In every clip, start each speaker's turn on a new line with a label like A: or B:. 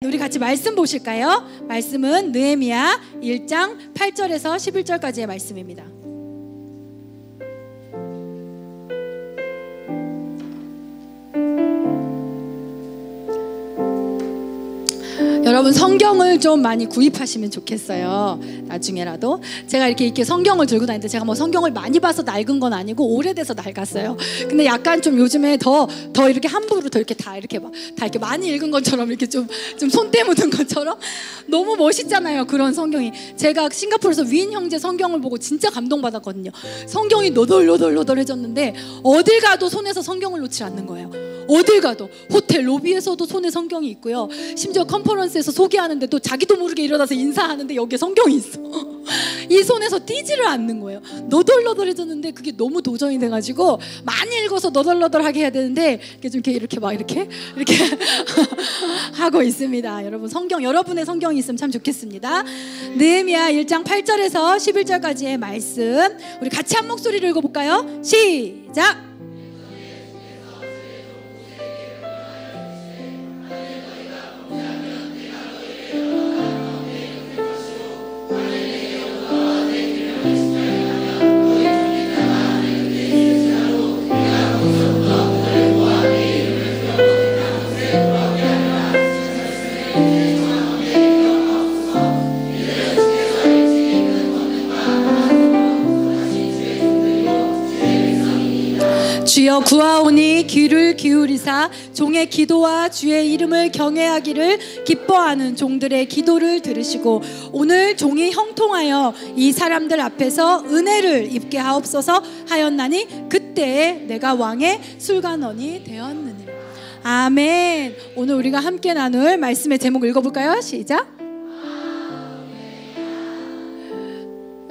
A: 우리 같이 말씀 보실까요? 말씀은 느헤미야 1장 8절에서 11절까지의 말씀입니다. 여러분 성경을 좀 많이 구입하시면 좋겠어요. 나중에라도 제가 이렇게 성경을 들고 다니는데 제가 뭐 성경을 많이 봐서 낡은 건 아니고 오래돼서 낡았어요. 근데 약간 좀 요즘에 더 이렇게 함부로 더 이렇게 다 이렇게 많이 읽은 것처럼 이렇게 좀 손때 묻은 것처럼 너무 멋있잖아요. 그런 성경이. 제가 싱가포르에서 위인 형제 성경을 보고 진짜 감동받았거든요. 성경이 노덜노덜해졌는데 어딜 가도 손에서 성경을 놓지 않는 거예요. 어딜 가도 호텔 로비에서도 손에 성경이 있고요. 심지어 컨퍼런스에서 소개하는데 또 자기도 모르게 일어나서 인사하는데 여기에 성경이 있어. 이 손에서 띄지를 않는 거예요. 너덜너덜해졌는데 그게 너무 도전이 돼가지고 많이 읽어서 너덜너덜하게 해야 되는데 이렇게 하고 있습니다. 여러분 성경, 여러분의 성경이 있으면 참 좋겠습니다. 느헤미야 1장 8절에서 11절까지의 말씀 우리 같이 한 목소리로 읽어볼까요? 시작! 주여 구하오니 귀를 기울이사 종의 기도와 주의 이름을 경외하기를 기뻐하는 종들의 기도를 들으시고 오늘 종이 형통하여 이 사람들 앞에서 은혜를 입게 하옵소서 하였나니 그때에 내가 왕의 술관원이 되었느니라. 아멘. 오늘 우리가 함께 나눌 말씀의 제목 읽어볼까요? 시작.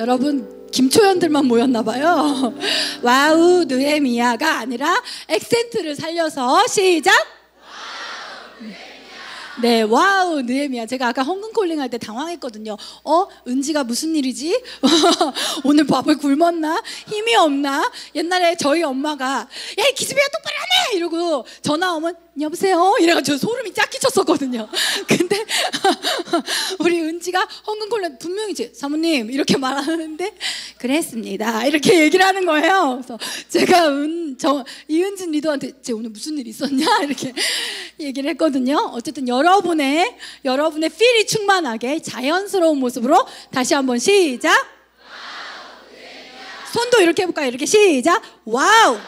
A: 여러분 김초연들만 모였나봐요. 와우 느헤미야가 아니라 액센트를 살려서 시작. 네, 와우 느헤미야. 제가 아까 헌금콜링 할 때 당황했거든요. 은지가 무슨 일이지? 오늘 밥을 굶었나? 힘이 없나? 옛날에 저희 엄마가 야 기집애야 똑바로 하네! 이러고 전화 오면 여보세요? 이래가지고 소름이 쫙 끼쳤었거든요. 근데 우리 은지가 헌금콜링 분명히 사모님 이렇게 말하는데 그랬습니다 이렇게 얘기를 하는 거예요. 그래서 제가 이은진 리더한테 쟤 오늘 무슨 일 있었냐? 이렇게 얘기를 했거든요. 어쨌든 여러분의 필이 충만하게 자연스러운 모습으로 다시 한번 시작. 손도 이렇게 해볼까요? 이렇게 시작. 와우.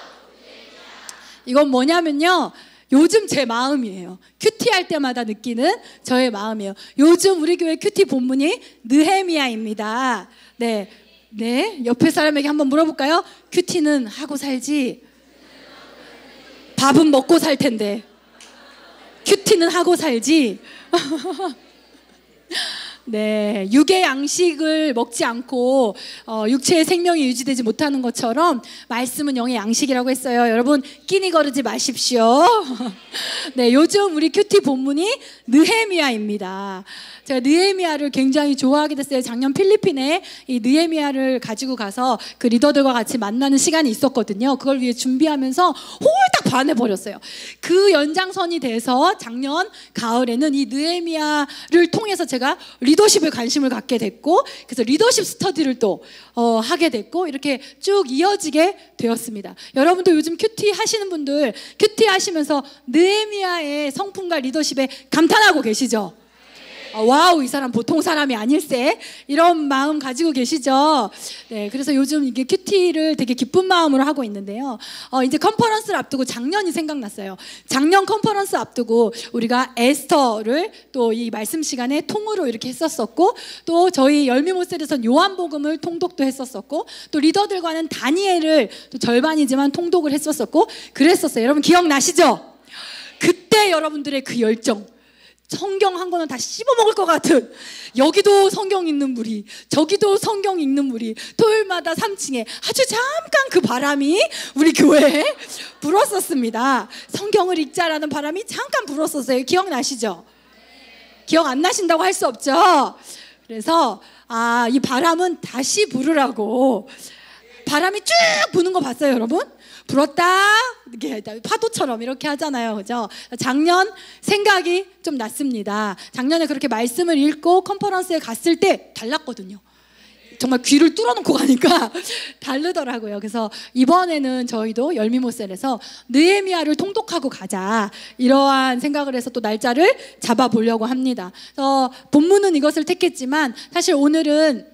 A: 이건 뭐냐면요, 요즘 제 마음이에요. 큐티 할 때마다 느끼는 저의 마음이에요. 요즘 우리 교회 큐티 본문이 느헤미야입니다. 네, 옆에 사람에게 한번 물어볼까요? 큐티는 하고 살지 밥은 먹고 살 텐데 큐티는 하고 살지. 네, 육의 양식을 먹지 않고 육체의 생명이 유지되지 못하는 것처럼 말씀은 영의 양식이라고 했어요. 여러분 끼니 거르지 마십시오. 네, 요즘 우리 큐티 본문이 느헤미야입니다. 제가 느헤미야를 굉장히 좋아하게 됐어요. 작년 필리핀에 이 느헤미야를 가지고 가서 그 리더들과 같이 만나는 시간이 있었거든요. 그걸 위해 준비하면서 홀딱 반해버렸어요. 그 연장선이 돼서 작년 가을에는 이 느헤미야를 통해서 제가 리더십에 관심을 갖게 됐고, 그래서 리더십 스터디를 또 하게 됐고, 이렇게 쭉 이어지게 되었습니다. 여러분도 요즘 큐티 하시는 분들 큐티 하시면서 느헤미야의 성품과 리더십에 감탄하고 계시죠? 와우, 이 사람 보통 사람이 아닐세, 이런 마음 가지고 계시죠? 네, 그래서 요즘 이게 큐티를 되게 기쁜 마음으로 하고 있는데요. 이제 컨퍼런스를 앞두고 작년이 생각났어요. 작년 컨퍼런스 앞두고 우리가 에스터를 또 이 말씀 시간에 통으로 이렇게 했었었고, 또 저희 열미모셀에선 요한복음을 통독도 했었었고, 또 리더들과는 다니엘을 또 절반이지만 통독을 했었었고 그랬었어요. 여러분 기억나시죠? 그때 여러분들의 그 열정, 성경 한 권은 다 씹어먹을 것 같은, 여기도 성경 읽는 무리 저기도 성경 읽는 무리, 토요일마다 3층에 아주 잠깐 그 바람이 우리 교회에 불었었습니다. 성경을 읽자라는 바람이 잠깐 불었었어요. 기억나시죠? 기억 안 나신다고 할 수 없죠. 그래서 이 바람은 다시 부르라고 바람이 쭉 부는 거 봤어요, 여러분? 불었다 이렇게 파도처럼 이렇게 하잖아요, 그죠? 작년 생각이 좀 났습니다. 작년에 그렇게 말씀을 읽고 컨퍼런스에 갔을 때 달랐거든요. 정말 귀를 뚫어놓고 가니까 다르더라고요. 그래서 이번에는 저희도 열미모셀에서 느헤미야를 통독하고 가자, 이러한 생각을 해서 또 날짜를 잡아보려고 합니다. 본문은 이것을 택했지만 사실 오늘은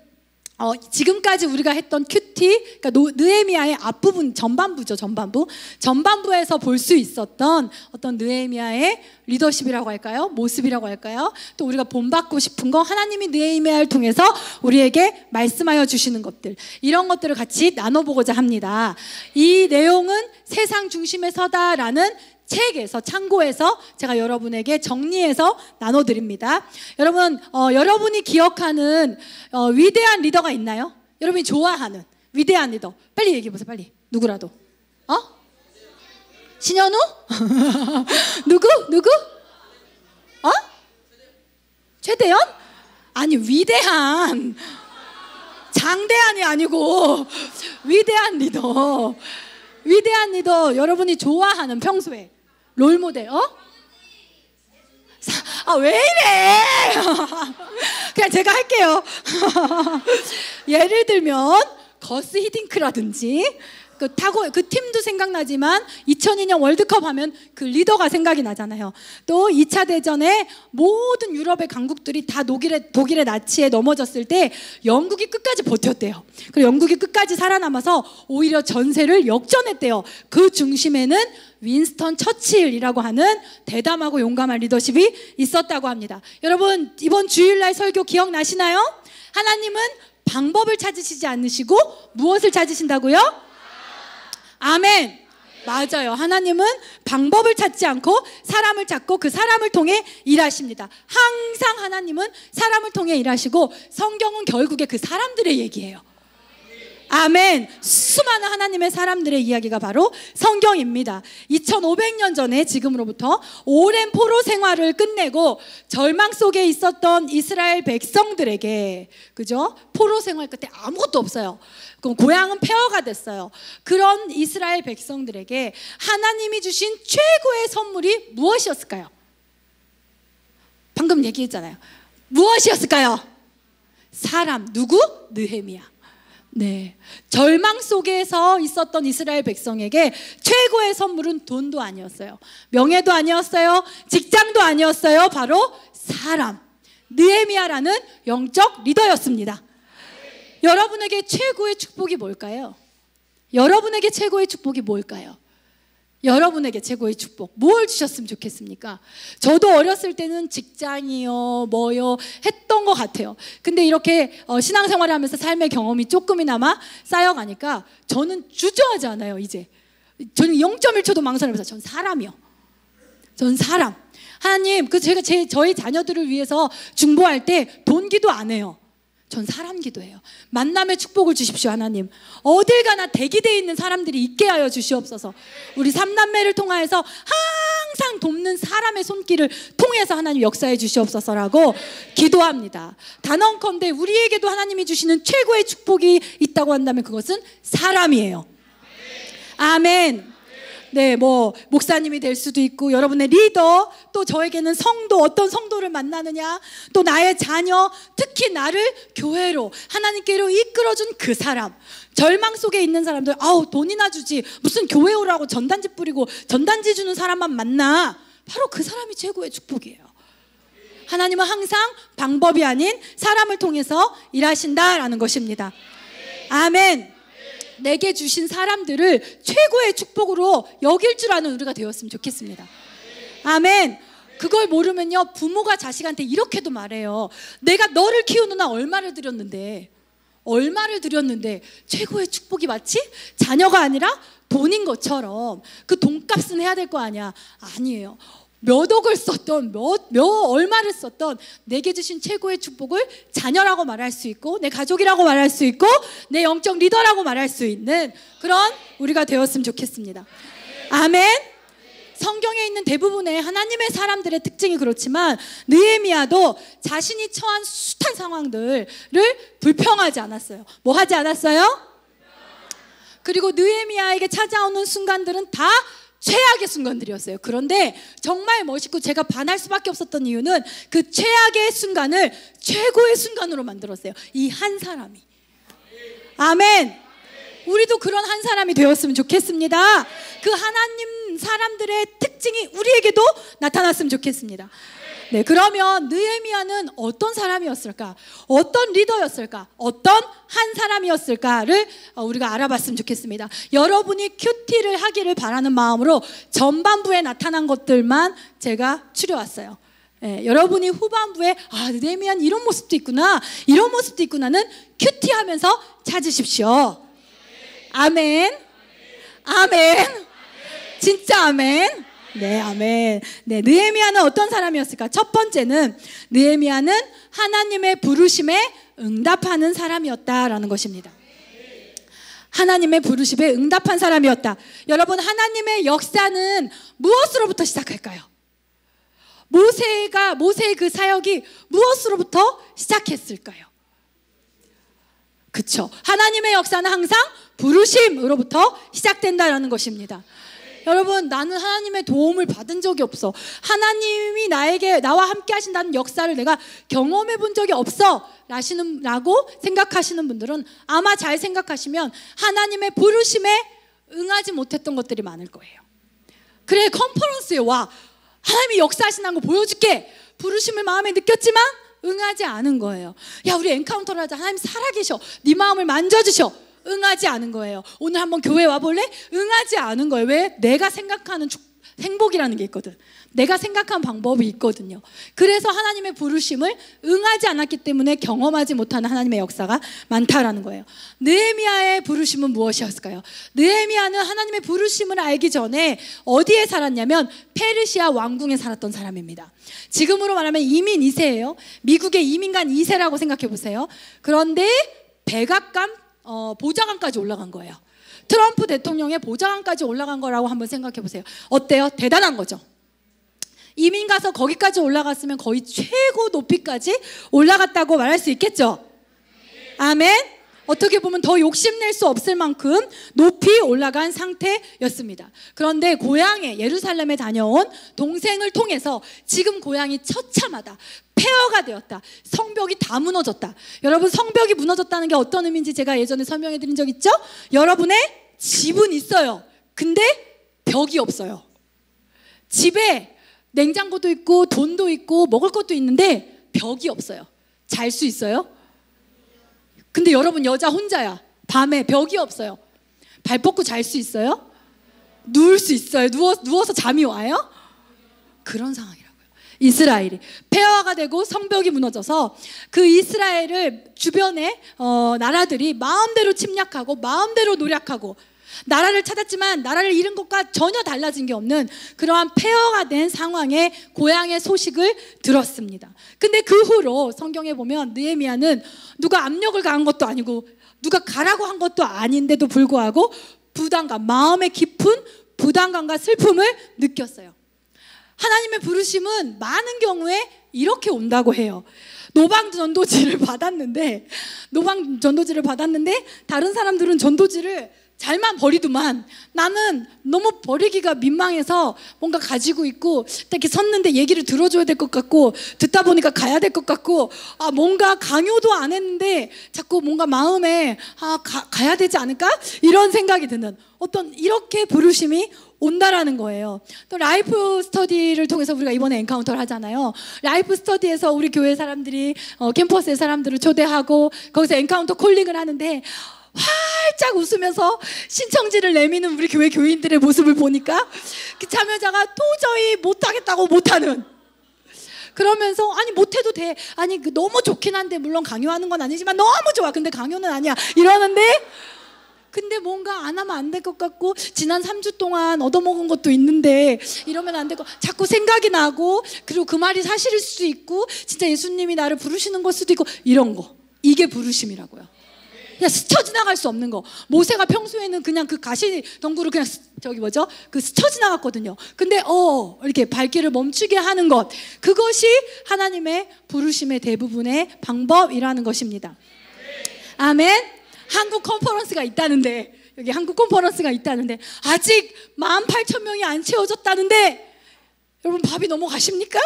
A: 지금까지 우리가 했던 큐티, 그러니까 느헤미야의 앞부분, 전반부에서 볼 수 있었던 어떤 느헤미야의 리더십이라고 할까요? 모습이라고 할까요? 또 우리가 본받고 싶은 거, 하나님이 느헤미야를 통해서 우리에게 말씀하여 주시는 것들, 이런 것들을 같이 나눠보고자 합니다. 이 내용은 세상 중심에 서다라는 책에서, 창고에서 제가 여러분에게 정리해서 나눠드립니다. 여러분, 여러분이 기억하는 위대한 리더가 있나요? 여러분이 좋아하는 위대한 리더, 빨리 얘기해보세요. 빨리. 누구라도. 신현우? 누구? 최대현? 아니, 위대한, 장대한이 아니고 위대한 리더. 위대한 리더, 여러분이 좋아하는, 평소에 롤모델. 왜 이래? 그냥 제가 할게요. 예를 들면 거스 히딩크라든지, 그 팀도 생각나지만 2002년 월드컵 하면 그 리더가 생각이 나잖아요. 또 2차 대전에 모든 유럽의 강국들이 다 독일의 나치에 넘어졌을 때 영국이 끝까지 버텼대요. 그리고 영국이 끝까지 살아남아서 오히려 전세를 역전했대요. 그 중심에는 윈스턴 처칠이라고 하는 대담하고 용감한 리더십이 있었다고 합니다. 여러분, 이번 주일날 설교 기억나시나요? 하나님은 방법을 찾으시지 않으시고 무엇을 찾으신다고요? 아멘. 맞아요. 하나님은 방법을 찾지 않고 사람을 찾고 그 사람을 통해 일하십니다. 항상 하나님은 사람을 통해 일하시고, 성경은 결국에 그 사람들의 얘기예요. 아멘. 수많은 하나님의 사람들의 이야기가 바로 성경입니다. 2500년 전에, 지금으로부터 오랜 포로 생활을 끝내고 절망 속에 있었던 이스라엘 백성들에게, 그죠? 포로 생활 끝에 아무것도 없어요. 고향은 폐허가 됐어요. 그런 이스라엘 백성들에게 하나님이 주신 최고의 선물이 무엇이었을까요? 방금 얘기했잖아요. 무엇이었을까요? 사람. 누구? 느헤미야. 네, 절망 속에서 있었던 이스라엘 백성에게 최고의 선물은 돈도 아니었어요. 명예도 아니었어요. 직장도 아니었어요. 바로 사람. 느헤미야라는 영적 리더였습니다. 여러분에게 최고의 축복이 뭘까요? 여러분에게 최고의 축복이 뭘까요? 여러분에게 최고의 축복 뭘 주셨으면 좋겠습니까? 저도 어렸을 때는 직장이요 뭐요 했던 것 같아요. 근데 이렇게 신앙생활을 하면서 삶의 경험이 조금이나마 쌓여가니까 저는 주저하지 않아요. 이제 저는 0.1초도 망설이면서 전 사람이요. 전 사람. 하나님, 제가 저희 자녀들을 위해서 중보할 때 돈 기도 안 해요. 전 사람 기도해요. 만남의 축복을 주십시오. 하나님, 어딜 가나 대기되어 있는 사람들이 있게 하여 주시옵소서. 우리 삼남매를 통하여서 항상 돕는 사람의 손길을 통해서 하나님 역사해 주시옵소서라고 기도합니다. 단언컨대 우리에게도 하나님이 주시는 최고의 축복이 있다고 한다면 그것은 사람이에요. 아멘. 네, 목사님이 될 수도 있고, 여러분의 리더, 또 저에게는 성도, 어떤 성도를 만나느냐, 또 나의 자녀, 특히 나를 교회로, 하나님께로 이끌어준 그 사람. 절망 속에 있는 사람들, 돈이나 주지, 무슨 교회 오라고 전단지 뿌리고 전단지 주는 사람만 만나. 바로 그 사람이 최고의 축복이에요. 하나님은 항상 방법이 아닌 사람을 통해서 일하신다라는 것입니다. 아멘. 내게 주신 사람들을 최고의 축복으로 여길 줄 아는 우리가 되었으면 좋겠습니다. 아멘. 그걸 모르면요, 부모가 자식한테 이렇게도 말해요. 내가 너를 키우느라 얼마를 들였는데 최고의 축복이 마치 자녀가 아니라 돈인 것처럼 그 돈값은 해야 될 거 아니야. 아니에요. 몇 억을 썼던, 얼마를 썼던 내게 주신 최고의 축복을 자녀라고 말할 수 있고, 내 가족이라고 말할 수 있고, 내 영적 리더라고 말할 수 있는 그런 우리가 되었으면 좋겠습니다. 아멘. 성경에 있는 대부분의 하나님의 사람들의 특징이 그렇지만 느헤미야도 자신이 처한 숱한 상황들을 불평하지 않았어요. 뭐 하지 않았어요? 그리고 느헤미야에게 찾아오는 순간들은 다 최악의 순간들이었어요. 그런데 정말 멋있고 제가 반할 수밖에 없었던 이유는 그 최악의 순간을 최고의 순간으로 만들었어요. 이 한 사람이. 아멘. 우리도 그런 한 사람이 되었으면 좋겠습니다. 그 하나님 사람들의 특징이 우리에게도 나타났으면 좋겠습니다. 네, 그러면 느헤미야는 어떤 사람이었을까? 어떤 리더였을까? 어떤 한 사람이었을까를 우리가 알아봤으면 좋겠습니다. 여러분이 큐티를 하기를 바라는 마음으로 전반부에 나타난 것들만 제가 추려왔어요. 네, 여러분이 후반부에 느헤미야는 이런 모습도 있구나, 이런 모습도 있구나는 큐티하면서 찾으십시오. 아멘. 아멘. 진짜 아멘. 네, 아멘. 네, 느헤미야는 어떤 사람이었을까? 첫 번째는 느헤미야는 하나님의 부르심에 응답하는 사람이었다라는 것입니다. 하나님의 부르심에 응답한 사람이었다. 여러분, 하나님의 역사는 무엇으로부터 시작할까요? 모세의 그 사역이 무엇으로부터 시작했을까요? 그쵸? 하나님의 역사는 항상 부르심으로부터 시작된다라는 것입니다. 여러분, 나는 하나님의 도움을 받은 적이 없어. 하나님이 나와 함께 하신다는 역사를 내가 경험해 본 적이 없어 라고 생각하시는 분들은 아마 잘 생각하시면 하나님의 부르심에 응하지 못했던 것들이 많을 거예요. 그래, 컨퍼런스에 와. 하나님이 역사하신다는 거 보여줄게. 부르심을 마음에 느꼈지만 응하지 않은 거예요. 야, 우리 엔카운터를 하자. 하나님 살아계셔. 네 마음을 만져주셔. 응하지 않은 거예요. 오늘 한번 교회 와볼래? 응하지 않은 거예요. 왜? 내가 생각하는 행복이라는 게 있거든. 내가 생각한 방법이 있거든요. 그래서 하나님의 부르심을 응하지 않았기 때문에 경험하지 못하는 하나님의 역사가 많다라는 거예요. 느헤미야의 부르심은 무엇이었을까요? 느헤미야는 하나님의 부르심을 알기 전에 어디에 살았냐면 페르시아 왕궁에 살았던 사람입니다. 지금으로 말하면 이민 2세예요. 미국의 이민간 2세라고 생각해 보세요. 그런데 백악관 보좌관까지 올라간 거예요. 트럼프 대통령의 보좌관까지 올라간 거라고 한번 생각해 보세요. 어때요? 대단한 거죠. 이민 가서 거기까지 올라갔으면 거의 최고 높이까지 올라갔다고 말할 수 있겠죠. 아멘. 어떻게 보면 더 욕심낼 수 없을 만큼 높이 올라간 상태였습니다. 그런데 고향에 예루살렘에 다녀온 동생을 통해서 지금 고향이 처참하다, 폐허가 되었다, 성벽이 다 무너졌다. 여러분, 성벽이 무너졌다는 게 어떤 의미인지 제가 예전에 설명해 드린 적 있죠? 여러분의 집은 있어요. 근데 벽이 없어요. 집에 냉장고도 있고 돈도 있고 먹을 것도 있는데 벽이 없어요. 잘 수 있어요? 근데 여러분, 여자 혼자야. 밤에 벽이 없어요. 발 뻗고 잘 수 있어요? 누울 수 있어요? 누워서 잠이 와요? 그런 상황이라고요. 이스라엘이 폐허가 되고 성벽이 무너져서 그 이스라엘을 주변의 나라들이 마음대로 침략하고 마음대로 노략하고 나라를 찾았지만 나라를 잃은 것과 전혀 달라진 게 없는 그러한 폐허가 된 상황의 고향의 소식을 들었습니다. 근데 그 후로 성경에 보면 느헤미야는 누가 압력을 가한 것도 아니고 누가 가라고 한 것도 아닌데도 불구하고 부담감, 마음의 깊은 부담감과 슬픔을 느꼈어요. 하나님의 부르심은 많은 경우에 이렇게 온다고 해요. 노방 전도지를 받았는데 다른 사람들은 전도지를 잘만 버리더만 나는 너무 버리기가 민망해서 뭔가 가지고 있고 이렇게 섰는데 얘기를 들어줘야 될 것 같고 듣다 보니까 가야 될 것 같고 뭔가 강요도 안 했는데 자꾸 뭔가 마음에 가야 되지 않을까? 이런 생각이 드는 어떤 이렇게 부르심이 온다라는 거예요. 또 라이프 스터디를 통해서 우리가 이번에 엔카운터를 하잖아요. 라이프 스터디에서 우리 교회 사람들이 캠퍼스의 사람들을 초대하고 거기서 엔카운터 콜링을 하는데 활짝 웃으면서 신청지를 내미는 우리 교회 교인들의 모습을 보니까 그 참여자가 도저히 못하겠다고 못하는, 그러면서 아니 못해도 돼, 아니 너무 좋긴 한데 물론 강요하는 건 아니지만 너무 좋아, 근데 강요는 아니야 이러는데 근데 뭔가 안 하면 안 될 것 같고 지난 3주 동안 얻어먹은 것도 있는데 이러면 안 되고 자꾸 생각이 나고 그리고 그 말이 사실일 수도 있고 진짜 예수님이 나를 부르시는 걸 수도 있고 이런 거, 이게 부르심이라고요. 그냥 스쳐 지나갈 수 없는 거. 모세가 평소에는 그냥 그 가시 덩굴을 그냥 그 스쳐 지나갔거든요. 근데 이렇게 발길을 멈추게 하는 것, 그것이 하나님의 부르심의 대부분의 방법이라는 것입니다. 아멘. 한국 컨퍼런스가 있다는데 여기 한국 컨퍼런스가 있다는데 아직 18,000명이 안 채워졌다는데 여러분 밥이 넘어가십니까?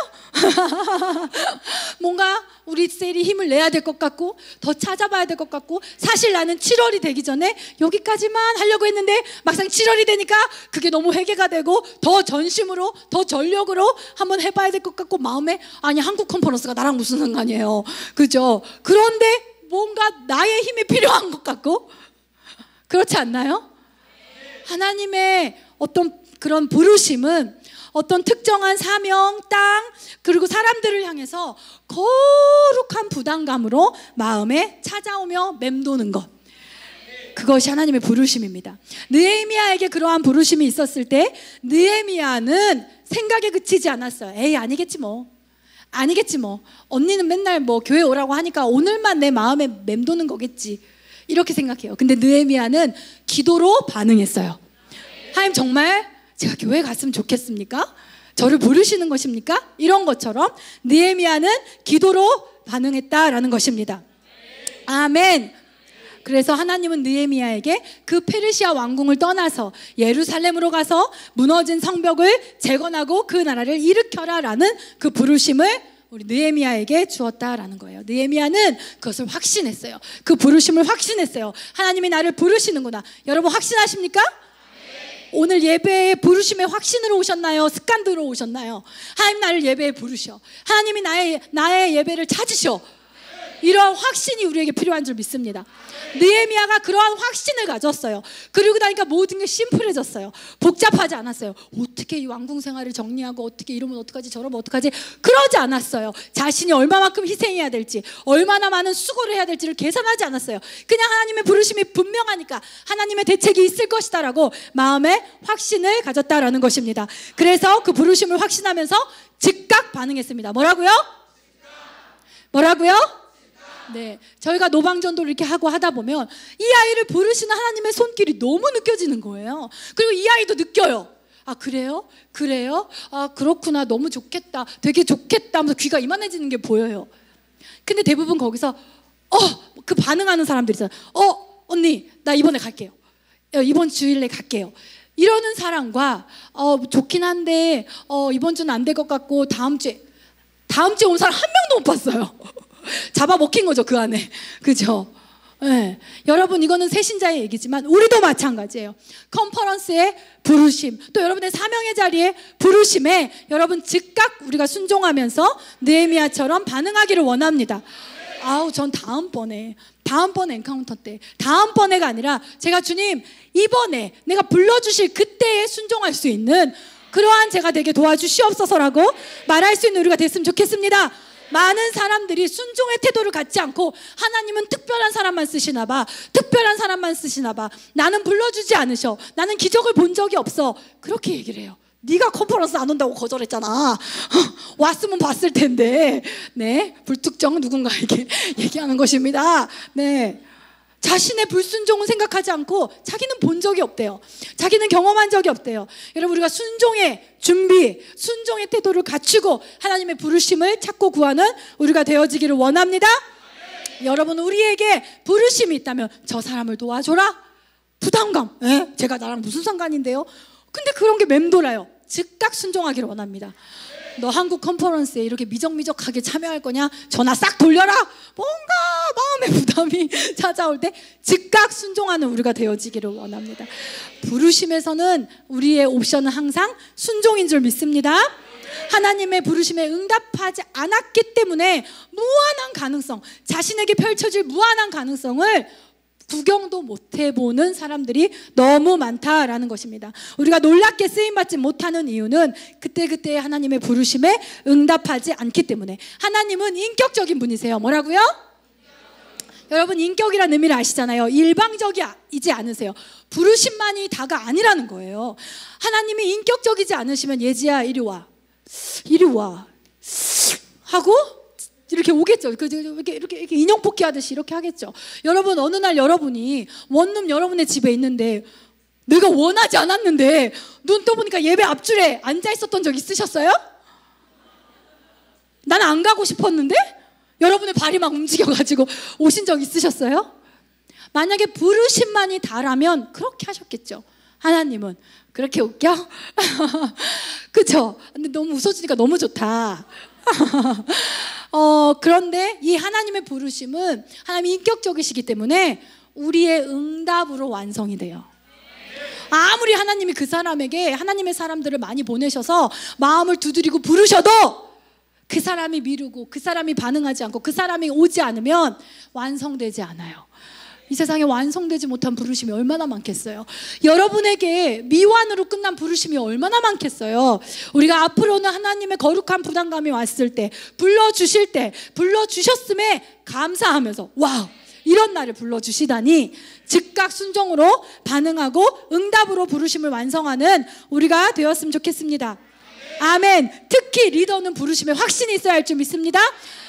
A: 뭔가 우리 셀이 힘을 내야 될 것 같고 더 찾아봐야 될 것 같고, 사실 나는 7월이 되기 전에 여기까지만 하려고 했는데 막상 7월이 되니까 그게 너무 회개가 되고 더 전심으로 더 전력으로 한번 해봐야 될 것 같고, 마음에 아니 한국 컨퍼런스가 나랑 무슨 상관이에요, 그죠? 그런데 뭔가 나의 힘이 필요한 것 같고, 그렇지 않나요? 하나님의 어떤 그런 부르심은 어떤 특정한 사명, 땅, 그리고 사람들을 향해서 거룩한 부담감으로 마음에 찾아오며 맴도는 것, 그것이 하나님의 부르심입니다. 느헤미야에게 그러한 부르심이 있었을 때 느헤미야는 생각에 그치지 않았어요. 에이 아니겠지 뭐, 아니겠지 뭐, 언니는 맨날 뭐 교회 오라고 하니까 오늘만 내 마음에 맴도는 거겠지, 이렇게 생각해요. 근데 느헤미야는 기도로 반응했어요. 하나님 정말 제가 교회 갔으면 좋겠습니까? 저를 부르시는 것입니까? 이런 것처럼 느헤미야는 기도로 반응했다라는 것입니다. 아멘. 그래서 하나님은 느헤미야에게 그 페르시아 왕궁을 떠나서 예루살렘으로 가서 무너진 성벽을 재건하고 그 나라를 일으켜라라는 그 부르심을 우리 느헤미야에게 주었다라는 거예요. 느헤미야는 그것을 확신했어요. 그 부르심을 확신했어요. 하나님이 나를 부르시는구나. 여러분 확신하십니까? 오늘 예배에 부르심의 확신으로 오셨나요? 습관대로 오셨나요? 하나님 나를 예배에 부르셔. 하나님이 나의 예배를 찾으셔. 이러한 확신이 우리에게 필요한 줄 믿습니다. 느헤미야가 그러한 확신을 가졌어요. 그리고 나니까 모든 게 심플해졌어요. 복잡하지 않았어요. 어떻게 이 왕궁 생활을 정리하고 어떻게 이러면 어떡하지 저러면 어떡하지, 그러지 않았어요. 자신이 얼마만큼 희생해야 될지, 얼마나 많은 수고를 해야 될지를 계산하지 않았어요. 그냥 하나님의 부르심이 분명하니까 하나님의 대책이 있을 것이다 라고 마음에 확신을 가졌다라는 것입니다. 그래서 그 부르심을 확신하면서 즉각 반응했습니다. 뭐라고요? 뭐라고요? 네, 저희가 노방전도를 이렇게 하고 하다 보면 이 아이를 부르시는 하나님의 손길이 너무 느껴지는 거예요. 그리고 이 아이도 느껴요. 아 그래요? 그래요? 아 그렇구나, 너무 좋겠다, 되게 좋겠다 하면서 귀가 이만해지는 게 보여요. 근데 대부분 거기서 그 반응하는 사람들이 있어요. 언니 나 이번에 갈게요, 이번 주일에 갈게요, 이러는 사람과 좋긴 한데 이번 주는 안 될 것 같고 다음 주에 온 사람 한 명도 못 봤어요. 잡아먹힌 거죠, 그 안에. 그죠? 네. 여러분, 이거는 새신자의 얘기지만 우리도 마찬가지예요. 컨퍼런스의 부르심, 또 여러분의 사명의 자리에 부르심에 여러분 즉각 우리가 순종하면서 느헤미야처럼 반응하기를 원합니다. 아우, 전 다음번에 엔카운터 때, 다음번에가 아니라 제가 주님 이번에 내가 불러주실 그때에 순종할 수 있는 그러한 제가 되게 도와주시옵소서라고 말할 수 있는 우리가 됐으면 좋겠습니다. 많은 사람들이 순종의 태도를 갖지 않고 하나님은 특별한 사람만 쓰시나 봐, 특별한 사람만 쓰시나 봐, 나는 불러주지 않으셔, 나는 기적을 본 적이 없어, 그렇게 얘기를 해요. 네가 컨퍼런스 안 온다고 거절했잖아. 왔으면 봤을 텐데. 네, 불특정 누군가에게 얘기하는 것입니다. 네, 자신의 불순종은 생각하지 않고 자기는 본 적이 없대요. 자기는 경험한 적이 없대요. 여러분, 우리가 순종의 준비, 순종의 태도를 갖추고 하나님의 부르심을 찾고 구하는 우리가 되어지기를 원합니다. 여러분, 우리에게 부르심이 있다면 저 사람을 도와줘라, 부담감, 제가 나랑 무슨 상관인데요? 근데 그런 게 맴돌아요. 즉각 순종하기를 원합니다. 너 한국 컨퍼런스에 이렇게 미적미적하게 참여할 거냐? 전화 싹 돌려라. 뭔가 마음의 부담이 찾아올 때 즉각 순종하는 우리가 되어지기를 원합니다. 부르심에서는 우리의 옵션은 항상 순종인 줄 믿습니다. 하나님의 부르심에 응답하지 않았기 때문에 무한한 가능성, 자신에게 펼쳐질 무한한 가능성을 구경도 못 해보는 사람들이 너무 많다라는 것입니다. 우리가 놀랍게 쓰임받지 못하는 이유는 그때그때 하나님의 부르심에 응답하지 않기 때문에. 하나님은 인격적인 분이세요. 뭐라고요? 여러분, 인격이라는 의미를 아시잖아요. 일방적이지 않으세요. 부르심만이 다가 아니라는 거예요. 하나님이 인격적이지 않으시면 예지야 이리 와 하고 이렇게 오겠죠. 이렇게 인형 뽑기 하듯이 이렇게 하겠죠. 여러분, 어느 날 여러분이 원룸 여러분의 집에 있는데 내가 원하지 않았는데 눈 떠보니까 예배 앞줄에 앉아 있었던 적 있으셨어요? 난 안 가고 싶었는데 여러분의 발이 막 움직여가지고 오신 적 있으셨어요? 만약에 부르심만이 다라면 그렇게 하셨겠죠. 하나님은 그렇게 웃겨? 그쵸? 근데 너무 웃어주니까 너무 좋다. 그런데 이 하나님의 부르심은 하나님이 인격적이시기 때문에 우리의 응답으로 완성이 돼요. 아무리 하나님이 그 사람에게 하나님의 사람들을 많이 보내셔서 마음을 두드리고 부르셔도 그 사람이 미루고 그 사람이 반응하지 않고 그 사람이 오지 않으면 완성되지 않아요. 이 세상에 완성되지 못한 부르심이 얼마나 많겠어요. 여러분에게 미완으로 끝난 부르심이 얼마나 많겠어요. 우리가 앞으로는 하나님의 거룩한 부담감이 왔을 때, 불러주실 때, 불러주셨음에 감사하면서 와우, 이런 날을 불러주시다니 즉각 순종으로 반응하고 응답으로 부르심을 완성하는 우리가 되었으면 좋겠습니다. 아멘. 특히 리더는 부르심에 확신이 있어야 할 줄 믿습니다.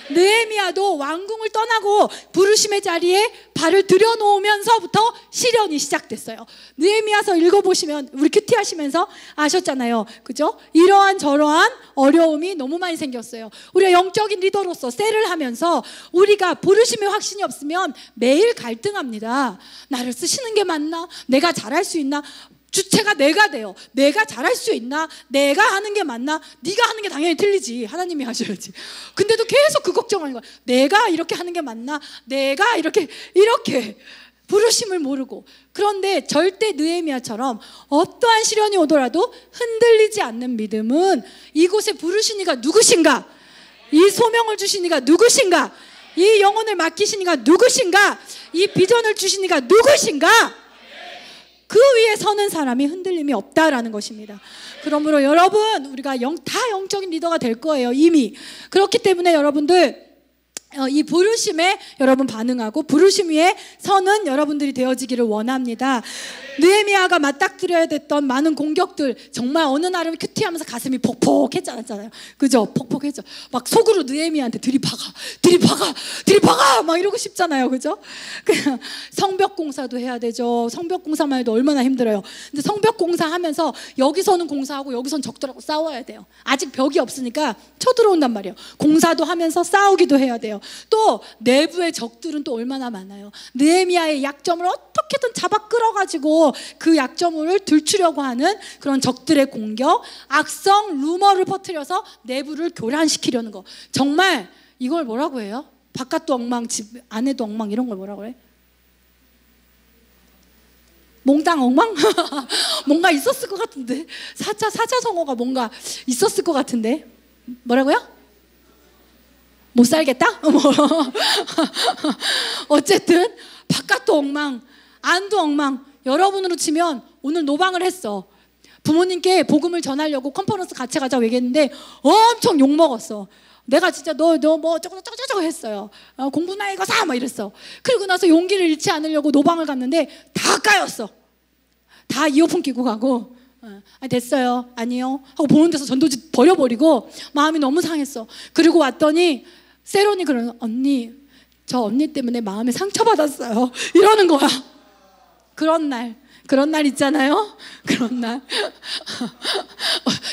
A: 느헤미야도 왕궁을 떠나고 부르심의 자리에 발을 들여놓으면서부터 시련이 시작됐어요. 느헤미야서 읽어보시면 우리 큐티 하시면서 아셨잖아요. 그죠? 이러한 저러한 어려움이 너무 많이 생겼어요. 우리가 영적인 리더로서 셀을 하면서 우리가 부르심의 확신이 없으면 매일 갈등합니다. 나를 쓰시는 게 맞나? 내가 잘할 수 있나? 주체가 내가 돼요. 내가 잘할 수 있나? 내가 하는 게 맞나? 네가 하는 게 당연히 틀리지. 하나님이 하셔야지. 근데도 계속 그 걱정하는 거야. 내가 이렇게 하는 게 맞나? 내가 이렇게 부르심을 모르고. 그런데 절대 느헤미야처럼 어떠한 시련이 오더라도 흔들리지 않는 믿음은 이곳에 부르신 이가 누구신가? 이 소명을 주신 이가 누구신가? 이 영혼을 맡기신 이가 누구신가? 이 비전을 주신 이가 누구신가? 그 위에 서는 사람이 흔들림이 없다라는 것입니다. 그러므로 여러분, 우리가 다 영적인 리더가 될 거예요, 이미. 그렇기 때문에 여러분들 이 부르심에 여러분 반응하고 부르심 위에 서는 여러분들이 되어지기를 원합니다. 느헤미야가 맞닥뜨려야 됐던 많은 공격들, 정말 어느 날은 큐티하면서 가슴이 퍽퍽했잖아요. 그죠? 퍽퍽했죠. 막 속으로 느헤미야한테 들이박아 막 이러고 싶잖아요. 그죠? 성벽 공사도 해야 되죠. 성벽 공사만 해도 얼마나 힘들어요. 근데 성벽 공사하면서 여기서는 공사하고 여기서는 적들하고 싸워야 돼요. 아직 벽이 없으니까 쳐들어온단 말이에요. 공사도 하면서 싸우기도 해야 돼요. 또 내부의 적들은 또 얼마나 많아요. 느헤미야의 약점을 어떻게든 잡아 끌어가지고 그 약점을 들추려고 하는 그런 적들의 공격, 악성 루머를 퍼뜨려서 내부를 교란시키려는 거. 정말 이걸 뭐라고 해요? 바깥도 엉망, 집 안에도 엉망, 이런 걸 뭐라고 해? 몽땅 엉망? 뭔가 있었을 것 같은데. 사자성어가 뭔가 있었을 것 같은데. 뭐라고요? 못 살겠다? 어쨌든 바깥도 엉망, 안도 엉망. 여러분으로 치면 오늘 노방을 했어. 부모님께 복음을 전하려고 컨퍼런스 같이 가자고 얘기했는데 엄청 욕먹었어. 내가 진짜 너 뭐 저거 했어요. 공부나 이거 사! 막 이랬어. 그리고 나서 용기를 잃지 않으려고 노방을 갔는데 다 까였어. 다 이어폰 끼고 가고 됐어요. 아니요. 하고 보는 데서 전도지 버려버리고 마음이 너무 상했어. 그리고 왔더니 세론이 그러는, 언니, 저 언니 때문에 마음에 상처받았어요. 이러는 거야. 그런 날 있잖아요. 그런 날.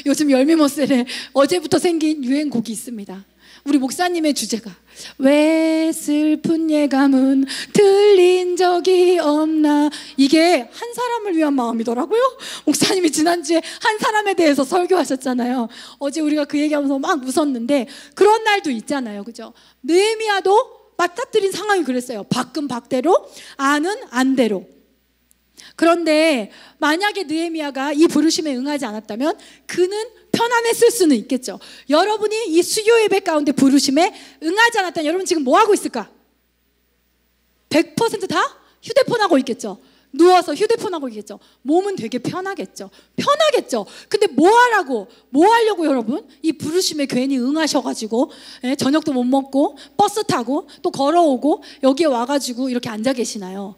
A: 요즘 열미모셀에 어제부터 생긴 유행곡이 있습니다. 우리 목사님의 주제가 왜 슬픈 예감은 들린 적이 없나. 이게 한 사람을 위한 마음이더라고요. 목사님이 지난주에 한 사람에 대해서 설교하셨잖아요. 어제 우리가 그 얘기하면서 막 웃었는데 그런 날도 있잖아요. 그죠? 느헤미야도 맞닥뜨린 상황이 그랬어요. 밖은 밖대로, 안은 안대로. 그런데 만약에 느헤미야가 이 부르심에 응하지 않았다면 그는 편안했을 수는 있겠죠. 여러분이 이 수요 예배 가운데 부르심에 응하지 않았다면 여러분 지금 뭐 하고 있을까? 100% 다 휴대폰하고 있겠죠. 누워서 휴대폰하고 있겠죠. 몸은 되게 편하겠죠. 근데 뭐 하려고 여러분? 이 부르심에 괜히 응하셔가지고 저녁도 못 먹고 버스 타고 또 걸어오고 여기에 와가지고 이렇게 앉아 계시나요?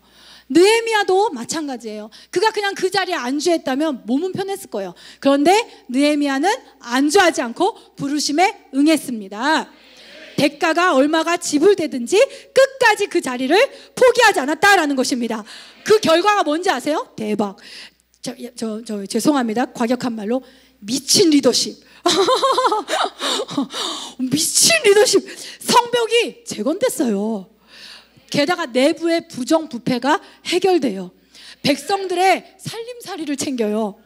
A: 느헤미야도 마찬가지예요. 그가 그냥 그 자리에 안주했다면 몸은 편했을 거예요. 그런데 느헤미야는 안주하지 않고 부르심에 응했습니다. 대가가 얼마가 지불되든지 끝까지 그 자리를 포기하지 않았다라는 것입니다. 그 결과가 뭔지 아세요? 대박. 죄송합니다. 과격한 말로 미친 리더십. 미친 리더십. 성벽이 재건됐어요. 게다가 내부의 부정부패가 해결돼요. 백성들의 살림살이를 챙겨요.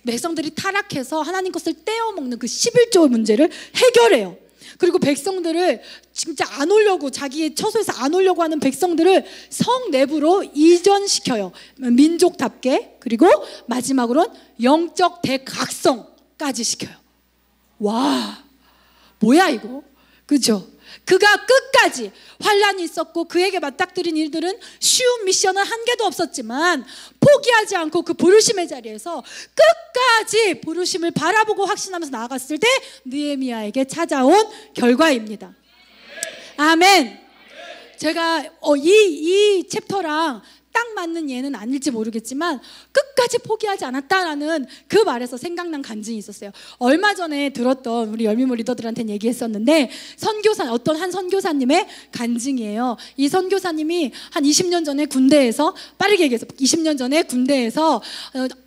A: 백성들이 타락해서 하나님 것을 떼어먹는 그 11조의 문제를 해결해요. 그리고 백성들을 진짜 안 오려고, 자기의 처소에서 안 오려고 하는 백성들을 성 내부로 이전시켜요. 민족답게. 그리고 마지막으로는 영적 대각성까지 시켜요. 와, 뭐야 이거? 그죠? 그가 끝까지, 환란이 있었고 그에게 맞닥뜨린 일들은 쉬운 미션은 한 개도 없었지만 포기하지 않고 그 부르심의 자리에서 끝까지 부르심을 바라보고 확신하면서 나아갔을 때 느헤미야에게 찾아온 결과입니다. 아멘. 제가 이 챕터랑 딱 맞는 예는 아닐지 모르겠지만 끝까지 포기하지 않았다라는 그 말에서 생각난 간증이 있었어요. 얼마 전에 들었던 우리 열미모 리더들한테는 얘기했었는데, 어떤 한 선교사님의 간증이에요. 이 선교사님이 한 20년 전에 군대에서, 빠르게 얘기해서 20년 전에 군대에서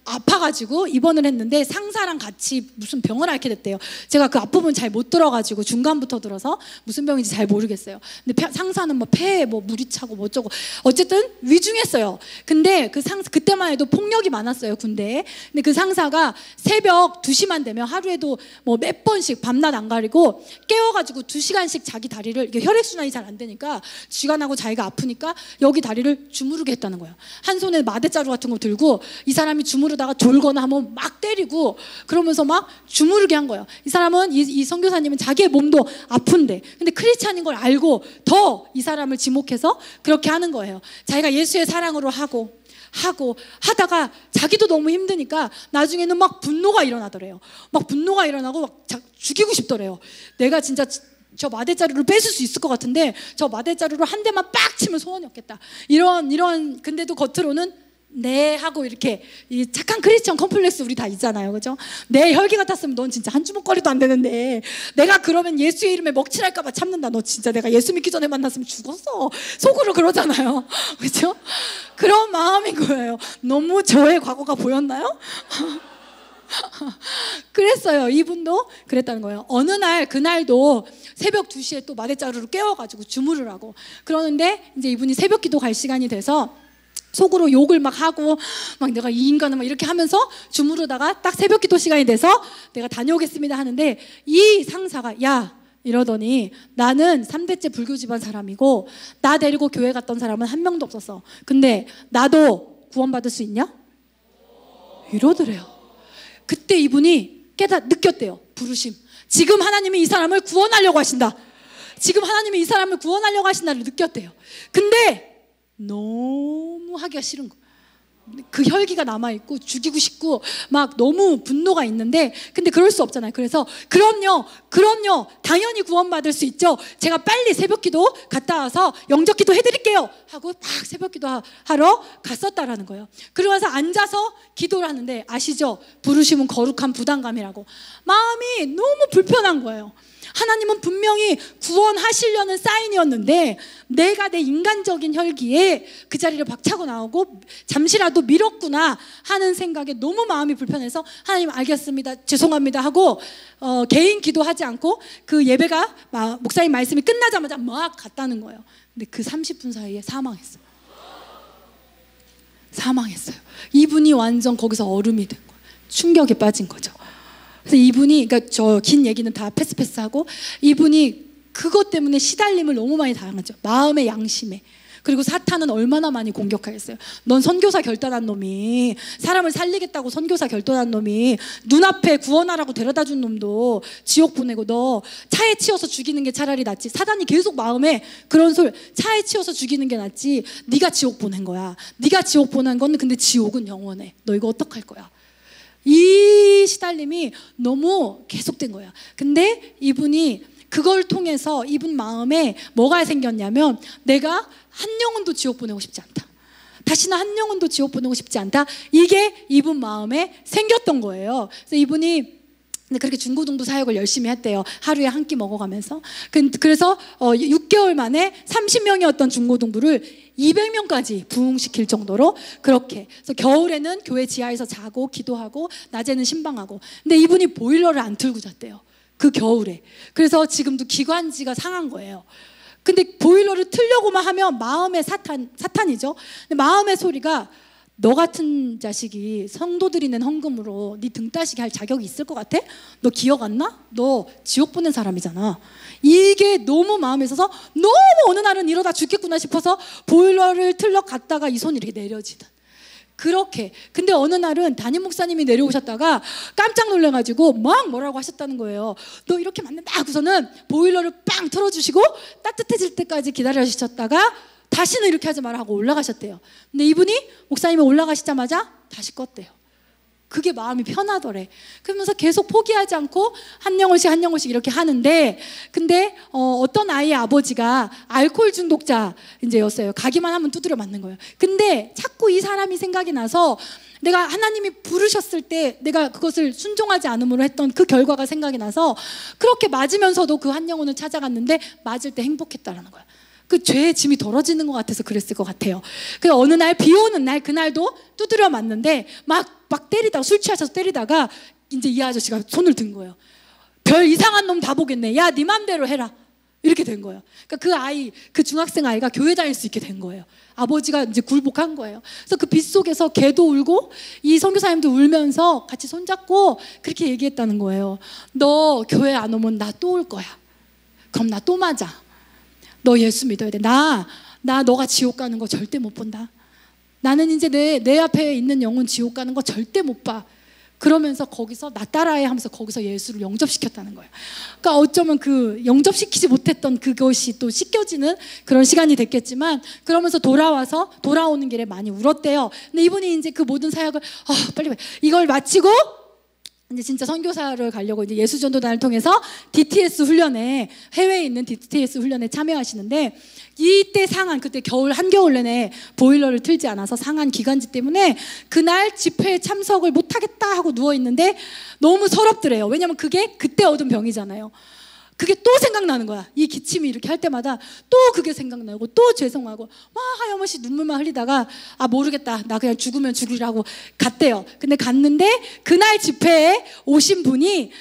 A: 아파가지고 입원을 했는데 상사랑 같이 무슨 병을 앓게 됐대요. 제가 그 앞부분 잘 못 들어가지고 중간부터 들어서 무슨 병인지 잘 모르겠어요. 근데 상사는 뭐 폐에 뭐 물이 차고 뭐 어쩌고 어쨌든 위중했어요. 근데 그 상사, 그때만 해도 폭력이 많았어요, 군대에. 근데 그 상사가 새벽 2시만 되면 하루에도 뭐 몇 번씩 밤낮 안 가리고 깨워가지고 2시간씩 자기 다리를, 이게 혈액순환이 잘 안 되니까 쥐가 나고 자기가 아프니까 여기 다리를 주무르게 했다는 거예요. 한 손에 마대자루 같은 거 들고 이 사람이 주무르다가 졸거나 하면 막 때리고 그러면서 막 주무르게 한 거예요. 이 사람은, 이 선교사님은 자기의 몸도 아픈데, 근데 크리스찬인 걸 알고 더 이 사람을 지목해서 그렇게 하는 거예요. 자기가 예수의 사랑으로 하다가 자기도 너무 힘드니까 나중에는 막 분노가 일어나더래요. 막 분노가 일어나고 막 죽이고 싶더래요. 내가 진짜 저 마대자루를 뺏을 수 있을 것 같은데 저 마대자루를 한 대만 빡 치면 소원이 없겠다. 이런 근데도 겉으로는 네 하고 이렇게, 이 착한 크리스천 컴플렉스 우리 다 있잖아요, 그죠? 내 혈기 같았으면 넌 진짜 한 주먹거리도 안 되는데 내가 그러면 예수의 이름에 먹칠할까봐 참는다. 너 진짜 내가 예수 믿기 전에 만났으면 죽었어. 속으로 그러잖아요, 그죠? 그런 마음인 거예요. 너무 저의 과거가 보였나요? 그랬어요. 이분도 그랬다는 거예요. 어느 날, 그날도 새벽 2시에 또 마대자루로 깨워가지고 주무르라고 그러는데, 이제 이분이 새벽 기도 갈 시간이 돼서 속으로 욕을 막 하고 막 내가 이 인간을 막 이렇게 하면서 주무르다가 딱 새벽 기도 시간이 돼서 내가 다녀오겠습니다 하는데, 이 상사가 야 이러더니, 나는 3대째 불교 집안 사람이고 나 데리고 교회 갔던 사람은 한 명도 없었어. 근데 나도 구원받을 수 있냐? 이러더래요. 그때 이분이 느꼈대요. 부르심. 지금 하나님이 이 사람을 구원하려고 하신다. 지금 하나님이 이 사람을 구원하려고 하신다를 느꼈대요. 근데 너무 하기가 싫은 거. 그 혈기가 남아있고 죽이고 싶고 막 너무 분노가 있는데, 근데 그럴 수 없잖아요. 그래서 그럼요 당연히 구원받을 수 있죠. 제가 빨리 새벽기도 갔다 와서 영접기도 해드릴게요 하고 막 새벽기도 하러 갔었다라는 거예요. 그러면서 앉아서 기도를 하는데, 아시죠? 부르심은 거룩한 부담감이라고. 마음이 너무 불편한 거예요. 하나님은 분명히 구원하시려는 사인이었는데 내가 내 인간적인 혈기에 그 자리를 박차고 나오고 잠시라도 미뤘구나 하는 생각에 너무 마음이 불편해서, 하나님 알겠습니다, 죄송합니다 하고 개인 기도하지 않고 그 예배가 목사님 말씀이 끝나자마자 막 갔다는 거예요. 근데 그 30분 사이에 사망했어요. 이분이 완전 거기서 얼음이 된 거예요. 충격에 빠진 거죠. 그래서 이분이, 그러니까 저 긴 얘기는 다 패스하고, 이분이 그것 때문에 시달림을 너무 많이 당하죠. 마음의 양심에. 그리고 사탄은 얼마나 많이 공격하겠어요. 넌 선교사 결단한 놈이, 사람을 살리겠다고 선교사 결단한 놈이 눈앞에 구원하라고 데려다준 놈도 지옥 보내고, 너 차에 치여서 죽이는 게 차라리 낫지. 사단이 계속 마음에 그런 소리, 차에 치여서 죽이는 게 낫지. 네가 지옥 보낸 거야. 네가 지옥 보낸 건, 근데 지옥은 영원해. 너 이거 어떡할 거야. 이 시달림이 너무 계속된 거야. 근데 이분이 그걸 통해서 이분 마음에 뭐가 생겼냐면, 내가 한 영혼도 지옥 보내고 싶지 않다. 다시는 한 영혼도 지옥 보내고 싶지 않다. 이게 이분 마음에 생겼던 거예요. 그래서 이분이 그렇게 중고등부 사역을 열심히 했대요. 하루에 한 끼 먹어가면서. 그래서 6개월 만에 30명이었던 중고등부를 200명까지 부흥시킬 정도로 그렇게. 그래서 겨울에는 교회 지하에서 자고 기도하고 낮에는 신방하고. 근데 이분이 보일러를 안 틀고 잤대요, 그 겨울에. 그래서 지금도 기관지가 상한 거예요. 근데 보일러를 틀려고만 하면 마음의 사탄이죠. 근데 마음의 소리가 너 같은 자식이 성도들이 낸 헌금으로 네 등 따시게 할 자격이 있을 것 같아? 너 기억 안 나? 너 지옥 보낸 사람이잖아. 이게 너무 마음에 있어서 너무 어느 날은 이러다 죽겠구나 싶어서 보일러를 틀러 갔다가 이 손이 이렇게 내려지던 그렇게. 근데 어느 날은 담임 목사님이 내려오셨다가 깜짝 놀라가지고 막 뭐라고 하셨다는 거예요. 너 이렇게 만든다 하고서는 보일러를 빵 틀어주시고 따뜻해질 때까지 기다려주셨다가 다시는 이렇게 하지 마라 하고 올라가셨대요. 근데 이분이 목사님이 올라가시자마자 다시 껐대요. 그게 마음이 편하더래. 그러면서 계속 포기하지 않고 한 영혼씩 한 영혼씩 이렇게 하는데, 근데 어떤 아이의 아버지가 알코올 중독자 이제였어요. 가기만 하면 두드려 맞는 거예요. 근데 자꾸 이 사람이 생각이 나서 내가 하나님이 부르셨을 때 내가 그것을 순종하지 않음으로 했던 그 결과가 생각이 나서 그렇게 맞으면서도 그 한 영혼을 찾아갔는데 맞을 때 행복했다라는 거야. 그 죄의 짐이 덜어지는 것 같아서 그랬을 것 같아요. 그 어느 날 비 오는 날 그날도 두드려 맞는데 막 때리다가 술 취하셔서 때리다가 이제 이 아저씨가 손을 든 거예요. 별 이상한 놈 다 보겠네. 야, 네 맘대로 해라. 이렇게 된 거예요. 그러니까 그 중학생 아이가 교회 다닐 수 있게 된 거예요. 아버지가 이제 굴복한 거예요. 그래서 그 빚 속에서 걔도 울고 이 선교사님도 울면서 같이 손잡고 그렇게 얘기했다는 거예요. 너 교회 안 오면 나 또 올 거야. 그럼 나 또 맞아. 너 예수 믿어야 돼. 나 너가 지옥 가는 거 절대 못 본다. 나는 이제 내 앞에 있는 영혼 지옥 가는 거 절대 못 봐. 그러면서 거기서 나 따라해 하면서 거기서 예수를 영접시켰다는 거예요. 그러니까 어쩌면 그 영접시키지 못했던 그것이 또 씻겨지는 그런 시간이 됐겠지만, 그러면서 돌아오는 길에 많이 울었대요. 근데 이분이 이제 그 모든 사역을 빨리 이걸 마치고 이제 진짜 선교사를 가려고 이제 예수전도단을 통해서 DTS 훈련에, 해외에 있는 DTS 훈련에 참여하시는데, 이때 그때 겨울 한겨울 내내 보일러를 틀지 않아서 상한 기관지 때문에 그날 집회에 참석을 못하겠다 하고 누워있는데 너무 서럽더래요. 왜냐면 그게 그때 얻은 병이잖아요. 그게 또 생각나는 거야. 이 기침이 이렇게 할 때마다 또 그게 생각나고 또 죄송하고 막 하염없이 눈물만 흘리다가 모르겠다, 나 그냥 죽으면 죽으라고 갔대요. 근데 갔는데 그날 집회에 오신 분이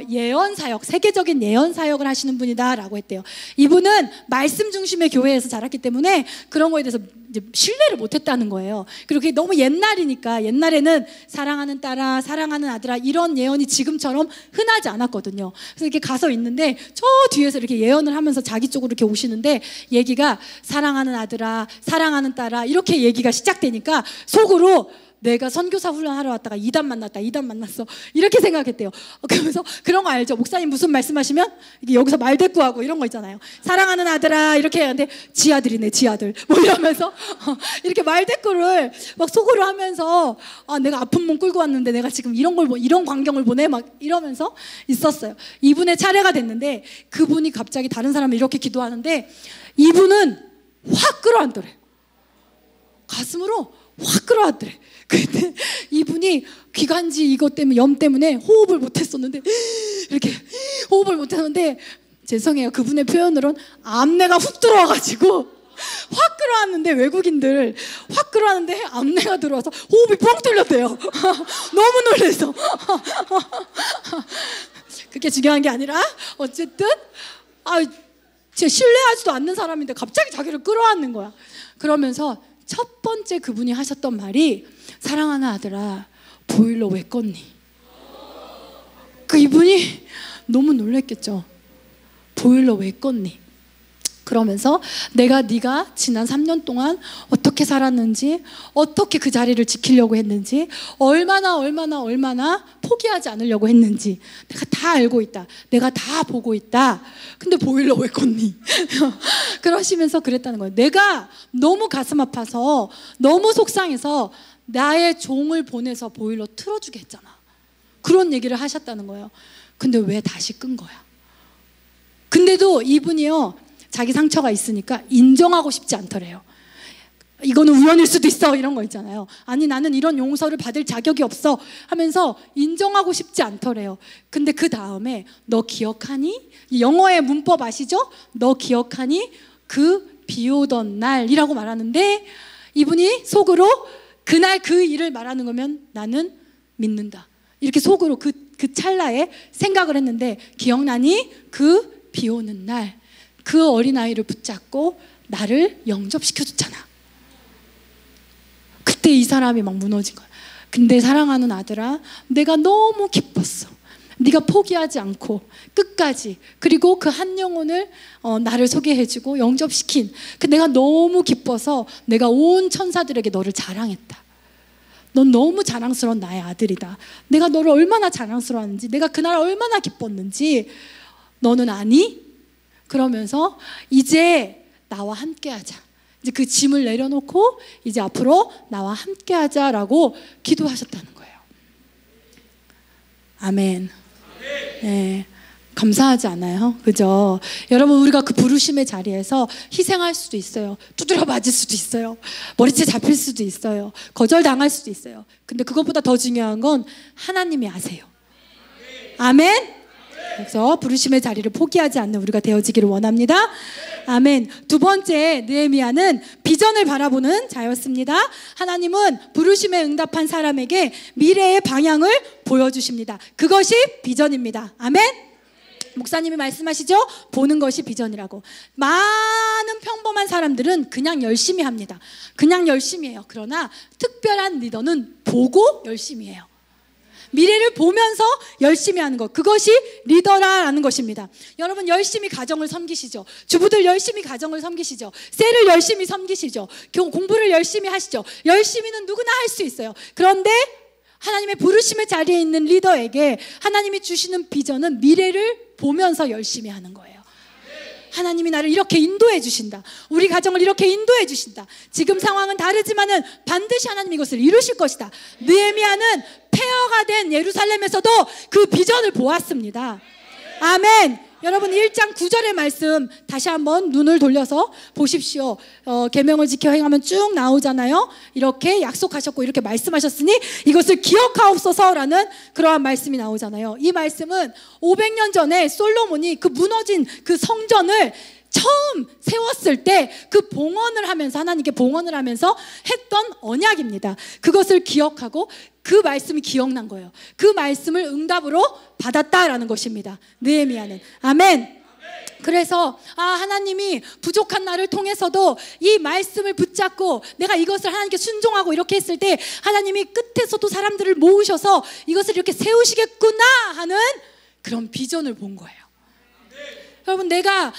A: 예언사역, 세계적인 예언사역을 하시는 분이다 라고 했대요. 이분은 말씀 중심의 교회에서 자랐기 때문에 그런 거에 대해서 이제 신뢰를 못했다는 거예요. 그리고 그게 너무 옛날이니까, 옛날에는 사랑하는 딸아, 사랑하는 아들아 이런 예언이 지금처럼 흔하지 않았거든요. 그래서 이렇게 가서 있는데 저 뒤에서 이렇게 예언을 하면서 자기 쪽으로 이렇게 오시는데 얘기가 사랑하는 아들아, 사랑하는 딸아 이렇게 얘기가 시작되니까 속으로 내가 선교사 훈련하러 왔다가 이단 만났어 이렇게 생각했대요. 그러면서 그런 거 알죠? 목사님 무슨 말씀하시면 이게 여기서 말대꾸하고 이런 거 있잖아요. 사랑하는 아들아 이렇게 하는데 지 아들이네, 지 아들 뭐 이러면서 이렇게 말대꾸를 막 속으로 하면서 내가 아픈 몸 끌고 왔는데 내가 지금 이런 광경을 보내 막 이러면서 있었어요. 이분의 차례가 됐는데 그분이 갑자기 다른 사람을 이렇게 기도하는데 이분은 확 끌어안더래. 가슴으로 확 끌어안더래. 근데 이분이 기관지 이것 때문에 염 때문에 호흡을 못했었는데 이렇게 호흡을 못했는데 죄송해요, 그분의 표현으로는 암내가 훅 들어와가지고 확 끌어왔는데, 외국인들 확 끌어왔는데 암내가 들어와서 호흡이 뻥 뚫렸대요. 너무 놀라서. 그게 중요한 게 아니라 어쨌든 진짜 신뢰하지도 않는 사람인데 갑자기 자기를 끌어안는 거야. 그러면서 첫 번째 그분이 하셨던 말이 사랑하는 아들아 보일러 왜 껐니? 그 이분이 너무 놀랬겠죠. 보일러 왜 껐니? 그러면서 네가 지난 3년 동안 어떻게 살았는지, 어떻게 그 자리를 지키려고 했는지, 얼마나 포기하지 않으려고 했는지 내가 다 알고 있다. 내가 다 보고 있다. 근데 보일러 왜 껐니? 그러시면서 그랬다는 거예요. 내가 너무 가슴 아파서, 너무 속상해서 나의 종을 보내서 보일러 틀어주게 했잖아. 그런 얘기를 하셨다는 거예요. 근데 왜 다시 끈 거야? 근데도 이분이요, 자기 상처가 있으니까 인정하고 싶지 않더래요. 이거는 우연일 수도 있어 이런 거 있잖아요. 아니 나는 이런 용서를 받을 자격이 없어 하면서 인정하고 싶지 않더래요. 근데 그 다음에 너 기억하니? 영어의 문법 아시죠? 너 기억하니? 그 비 오던 날이라고 말하는데 이분이 속으로 그날 그 일을 말하는 거면 나는 믿는다 이렇게 속으로 그 찰나에 생각을 했는데, 기억나니? 그 비 오는 날, 그 어린아이를 붙잡고 나를 영접시켜줬잖아. 그때 이 사람이 막 무너진 거야. 근데 사랑하는 아들아, 내가 너무 기뻤어. 네가 포기하지 않고 끝까지, 그리고 그 한 영혼을 나를 소개해주고 영접시킨 내가 너무 기뻐서 내가 온 천사들에게 너를 자랑했다. 넌 너무 자랑스러운 나의 아들이다. 내가 너를 얼마나 자랑스러웠는지, 내가 그날 얼마나 기뻤는지 너는 아니? 그러면서 이제 나와 함께하자. 이제 그 짐을 내려놓고 이제 앞으로 나와 함께하자라고 기도하셨다는 거예요. 아멘. 네, 감사하지 않아요? 그죠? 여러분, 우리가 그 부르심의 자리에서 희생할 수도 있어요. 두드려 맞을 수도 있어요. 머리채 잡힐 수도 있어요. 거절당할 수도 있어요. 근데 그것보다 더 중요한 건 하나님이 아세요. 아멘. 그래서 부르심의 자리를 포기하지 않는 우리가 되어지기를 원합니다. 아멘. 두 번째, 느헤미야는 비전을 바라보는 자였습니다. 하나님은 부르심에 응답한 사람에게 미래의 방향을 보여주십니다. 그것이 비전입니다. 아멘. 목사님이 말씀하시죠? 보는 것이 비전이라고. 많은 평범한 사람들은 그냥 열심히 합니다. 그냥 열심히 해요. 그러나 특별한 리더는 보고 열심히 해요. 미래를 보면서 열심히 하는 것, 그것이 리더라는 것입니다. 여러분, 열심히 가정을 섬기시죠. 주부들 열심히 가정을 섬기시죠. 셀을 열심히 섬기시죠. 공부를 열심히 하시죠. 열심히는 누구나 할 수 있어요. 그런데 하나님의 부르심의 자리에 있는 리더에게 하나님이 주시는 비전은 미래를 보면서 열심히 하는 거예요. 하나님이 나를 이렇게 인도해 주신다. 우리 가정을 이렇게 인도해 주신다. 지금 상황은 다르지만은 반드시 하나님이 이것을 이루실 것이다. 느헤미야는 폐허가 된 예루살렘에서도 그 비전을 보았습니다. 아멘. 여러분, 1장 9절의 말씀 다시 한번 눈을 돌려서 보십시오. 계명을 지켜 행하면 쭉 나오잖아요. 이렇게 약속하셨고 이렇게 말씀하셨으니 이것을 기억하옵소서라는 그러한 말씀이 나오잖아요. 이 말씀은 500년 전에 솔로몬이 그 무너진 그 성전을 처음 세웠을 때 그 봉헌을 하면서, 하나님께 봉헌을 하면서 했던 언약입니다. 그것을 기억하고 그 말씀이 기억난 거예요. 그 말씀을 응답으로 받았다라는 것입니다. 느헤미야는. 아멘. 그래서 하나님이 부족한 나를 통해서도 이 말씀을 붙잡고 내가 이것을 하나님께 순종하고 이렇게 했을 때 하나님이 끝에서도 사람들을 모으셔서 이것을 이렇게 세우시겠구나 하는 그런 비전을 본 거예요. 여러분, 내가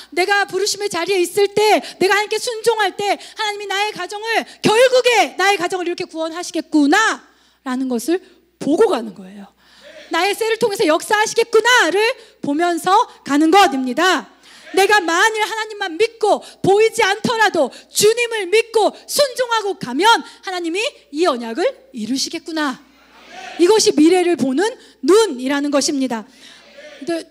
A: 부르심의 자리에 있을 때, 내가 하나님께 순종할 때 하나님이 나의 가정을, 결국에 나의 가정을 이렇게 구원하시겠구나 라는 것을 보고 가는 거예요. 나의 셀을 통해서 역사하시겠구나를 보면서 가는 것입니다. 내가 만일 하나님만 믿고 보이지 않더라도 주님을 믿고 순종하고 가면 하나님이 이 언약을 이루시겠구나. 이것이 미래를 보는 눈이라는 것입니다.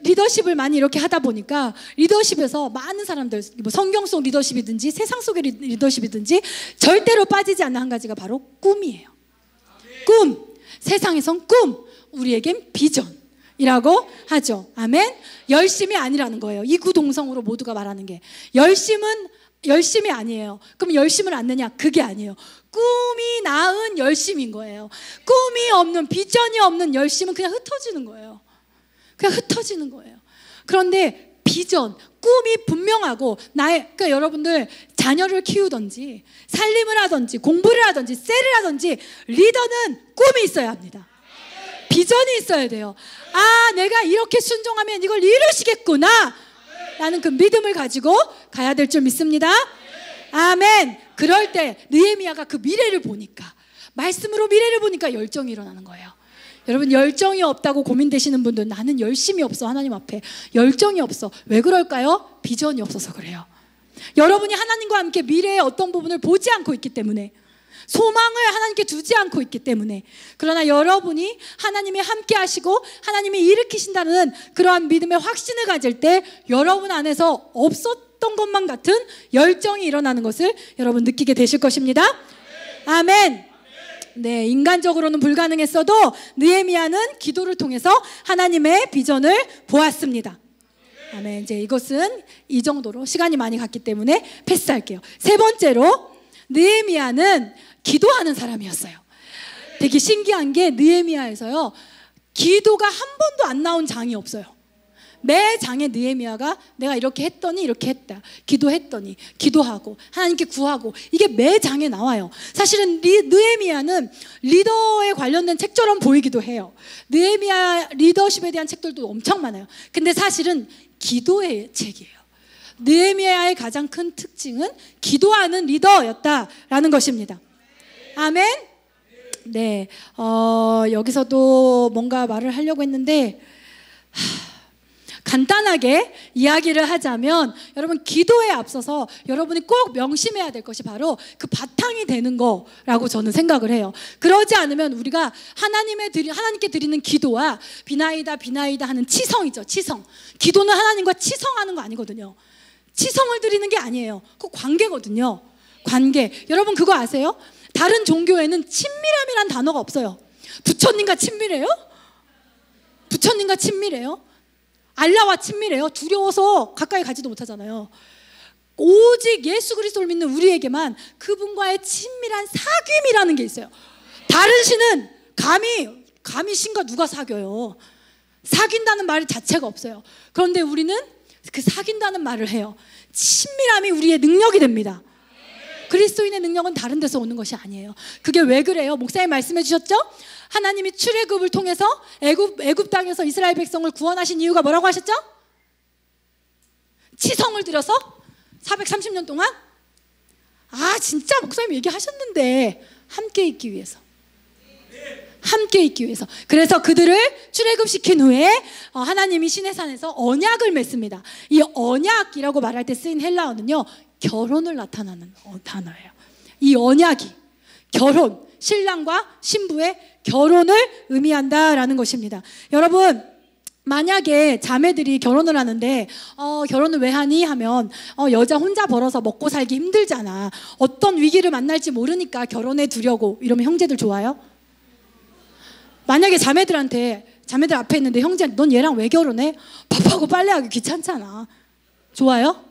A: 리더십을 많이 이렇게 하다 보니까 리더십에서 많은 사람들, 뭐 성경 속 리더십이든지 세상 속의 리더십이든지 절대로 빠지지 않는 한 가지가 바로 꿈이에요. 꿈. 세상에선 꿈, 우리에겐 비전이라고 하죠. 아멘. 열심이 아니라는 거예요. 이구동성으로 모두가 말하는 게 열심이 아니에요. 그럼 열심을 않느냐? 그게 아니에요. 꿈이 낳은 열심인 거예요. 꿈이 없는, 비전이 없는 열심은 그냥 흩어지는 거예요. 그냥 흩어지는 거예요. 그런데 비전, 꿈이 분명하고 그러니까 여러분들 자녀를 키우든지 살림을 하든지 공부를 하든지 셀을 하든지 리더는 꿈이 있어야 합니다. 비전이 있어야 돼요. 내가 이렇게 순종하면 이걸 이루시겠구나 라는 그 믿음을 가지고 가야 될 줄 믿습니다. 아멘. 그럴 때 느헤미야가 그 미래를 보니까, 말씀으로 미래를 보니까 열정이 일어나는 거예요. 여러분, 열정이 없다고 고민되시는 분들, 나는 열심이 없어, 하나님 앞에 열정이 없어. 왜 그럴까요? 비전이 없어서 그래요. 여러분이 하나님과 함께 미래의 어떤 부분을 보지 않고 있기 때문에, 소망을 하나님께 두지 않고 있기 때문에. 그러나 여러분이 하나님이 함께 하시고 하나님이 일으키신다는 그러한 믿음의 확신을 가질 때 여러분 안에서 없었던 것만 같은 열정이 일어나는 것을 여러분 느끼게 되실 것입니다. 아멘. 네, 인간적으로는 불가능했어도 느헤미야는 기도를 통해서 하나님의 비전을 보았습니다. 아멘. 이제 이것은 이 정도로 시간이 많이 갔기 때문에 패스할게요. 세 번째로, 느헤미야는 기도하는 사람이었어요. 되게 신기한 게 느헤미야에서요, 기도가 한 번도 안 나온 장이 없어요. 매 장에 느헤미야가 내가 이렇게 했더니 이렇게 했다, 기도했더니 기도하고 하나님께 구하고, 이게 매 장에 나와요. 사실은 느헤미야는 리더에 관련된 책처럼 보이기도 해요. 느헤미야 리더십에 대한 책들도 엄청 많아요. 근데 사실은 기도의 책이에요. 느헤미야의 가장 큰 특징은 기도하는 리더였다라는 것입니다. 아멘. 네, 여기서도 뭔가 말을 하려고 했는데 간단하게 이야기를 하자면, 여러분 기도에 앞서서 여러분이 꼭 명심해야 될 것이 바로 그 바탕이 되는 거라고 저는 생각을 해요. 그러지 않으면 우리가 하나님께 드리는 기도와 비나이다 하는 치성이죠. 치성. 기도는 하나님과 치성하는 거 아니거든요. 치성을 드리는 게 아니에요. 그 관계거든요. 관계. 여러분 그거 아세요? 다른 종교에는 친밀함이란 단어가 없어요. 부처님과 친밀해요? 부처님과 친밀해요? 알라와 친밀해요? 두려워서 가까이 가지도 못하잖아요. 오직 예수 그리스도를 믿는 우리에게만 그분과의 친밀한 사귐이라는 게 있어요. 다른 신은 감히 신과 누가 사귀어요? 사귄다는 말 자체가 없어요. 그런데 우리는 그 사귄다는 말을 해요. 친밀함이 우리의 능력이 됩니다. 그리스도인의 능력은 다른 데서 오는 것이 아니에요. 그게 왜 그래요? 목사님 말씀해 주셨죠? 하나님이 출애굽을 통해서 애굽 땅에서 이스라엘 백성을 구원하신 이유가 뭐라고 하셨죠? 치성을 들여서 430년 동안? 진짜 목사님 얘기하셨는데, 함께 있기 위해서. 함께 있기 위해서. 그래서 그들을 출애굽시킨 후에 하나님이 시내산에서 언약을 맺습니다. 이 언약이라고 말할 때 쓰인 헬라어는요, 결혼을 나타나는 단어예요. 이 언약이 결혼, 신랑과 신부의 결혼을 의미한다라는 것입니다. 여러분, 만약에 자매들이 결혼을 하는데 결혼을 왜 하니 하면 여자 혼자 벌어서 먹고 살기 힘들잖아, 어떤 위기를 만날지 모르니까 결혼해 두려고, 이러면 형제들 좋아요? 만약에 자매들 앞에 있는데, 형제 넌 얘랑 왜 결혼해? 밥하고 빨래하기 귀찮잖아. 좋아요?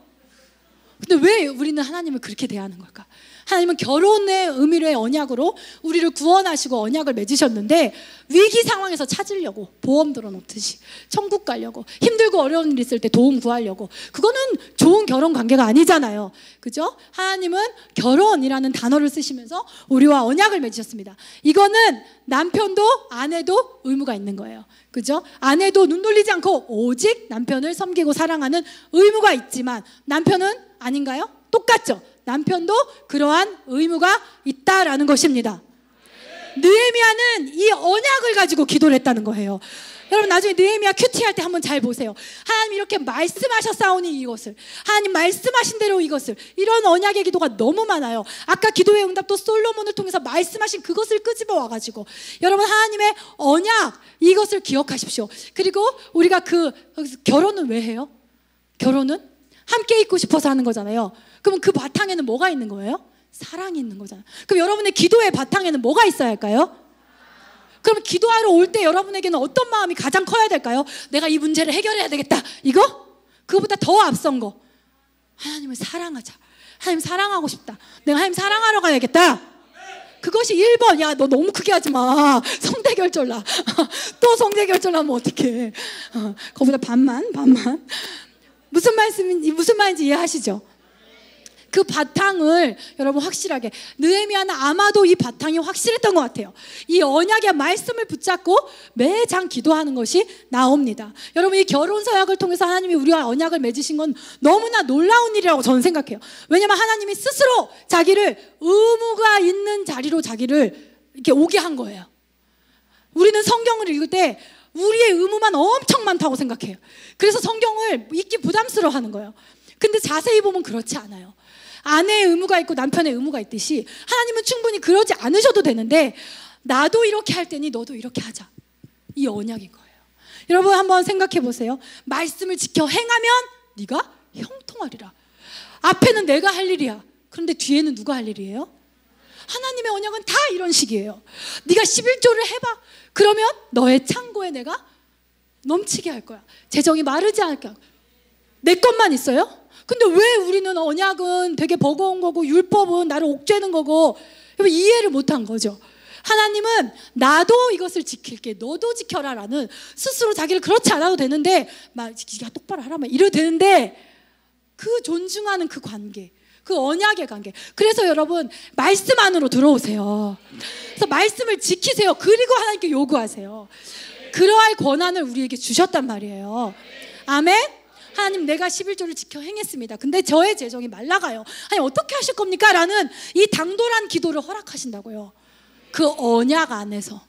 A: 근데 왜 우리는 하나님을 그렇게 대하는 걸까? 하나님은 결혼의 의미로의 언약으로 우리를 구원하시고 언약을 맺으셨는데, 위기 상황에서 찾으려고 보험 들어놓듯이 천국 가려고, 힘들고 어려운 일 있을 때 도움 구하려고, 그거는 좋은 결혼 관계가 아니잖아요. 그죠? 하나님은 결혼이라는 단어를 쓰시면서 우리와 언약을 맺으셨습니다. 이거는 남편도 아내도 의무가 있는 거예요. 그죠? 아내도 눈 돌리지 않고 오직 남편을 섬기고 사랑하는 의무가 있지만, 남편은 아닌가요? 똑같죠? 남편도 그러한 의무가 있다라는 것입니다. 느헤미야는 이 언약을 가지고 기도를 했다는 거예요. 여러분 나중에 느헤미야 큐티 할 때 한번 잘 보세요. 하나님 이렇게 말씀하셨사오니 이것을, 하나님 말씀하신 대로 이것을, 이런 언약의 기도가 너무 많아요. 아까 기도의 응답도 솔로몬을 통해서 말씀하신 그것을 끄집어 와가지고, 여러분 하나님의 언약, 이것을 기억하십시오. 그리고 우리가 결혼은 왜 해요? 결혼은 함께 있고 싶어서 하는 거잖아요. 그럼 그 바탕에는 뭐가 있는 거예요? 사랑이 있는 거잖아요. 그럼 여러분의 기도의 바탕에는 뭐가 있어야 할까요? 그럼 기도하러 올 때 여러분에게는 어떤 마음이 가장 커야 될까요? 내가 이 문제를 해결해야 되겠다, 이거? 그거보다 더 앞선 거, 하나님을 사랑하자, 하나님 사랑하고 싶다, 내가 하나님 사랑하러 가야겠다. 그것이 1번. 야, 너 너무 크게 하지 마. 성대결절나. 또 성대결절나면 어떡해. 그거보다 반만. 무슨 말인지 이해하시죠? 그 바탕을 여러분 확실하게, 느헤미야는 아마도 이 바탕이 확실했던 것 같아요. 이 언약의 말씀을 붙잡고 매장 기도하는 것이 나옵니다. 여러분 이 결혼 서약을 통해서 하나님이 우리와 언약을 맺으신 건 너무나 놀라운 일이라고 저는 생각해요. 왜냐하면 하나님이 스스로 자기를 의무가 있는 자리로 자기를 이렇게 오게 한 거예요. 우리는 성경을 읽을 때 우리의 의무만 엄청 많다고 생각해요. 그래서 성경을 읽기 부담스러워하는 거예요. 근데 자세히 보면 그렇지 않아요. 아내의 의무가 있고 남편의 의무가 있듯이 하나님은 충분히 그러지 않으셔도 되는데, 나도 이렇게 할 테니 너도 이렇게 하자, 이 언약인 거예요. 여러분 한번 생각해 보세요. 말씀을 지켜 행하면 네가 형통하리라. 앞에는 내가 할 일이야. 그런데 뒤에는 누가 할 일이에요? 하나님의 언약은 다 이런 식이에요. 네가 11조를 해봐. 그러면 너의 창고에 내가 넘치게 할 거야. 재정이 마르지 않을까. 내 것만 있어요? 근데 왜 우리는 언약은 되게 버거운 거고 율법은 나를 옥죄는 거고 이해를 못한 거죠. 하나님은 나도 이것을 지킬게, 너도 지켜라라는, 스스로 자기를 그렇지 않아도 되는데 막 야 똑바로 하라 막 이래도 되는데, 그 존중하는 그 관계, 그 언약의 관계. 그래서 여러분 말씀 안으로 들어오세요. 그래서 말씀을 지키세요. 그리고 하나님께 요구하세요. 그러할 권한을 우리에게 주셨단 말이에요. 아멘. 하나님, 내가 11조를 지켜 행했습니다. 근데 저의 재정이 말라가요. 아니 어떻게 하실 겁니까? 라는 이 당돌한 기도를 허락하신다고요. 그 언약 안에서.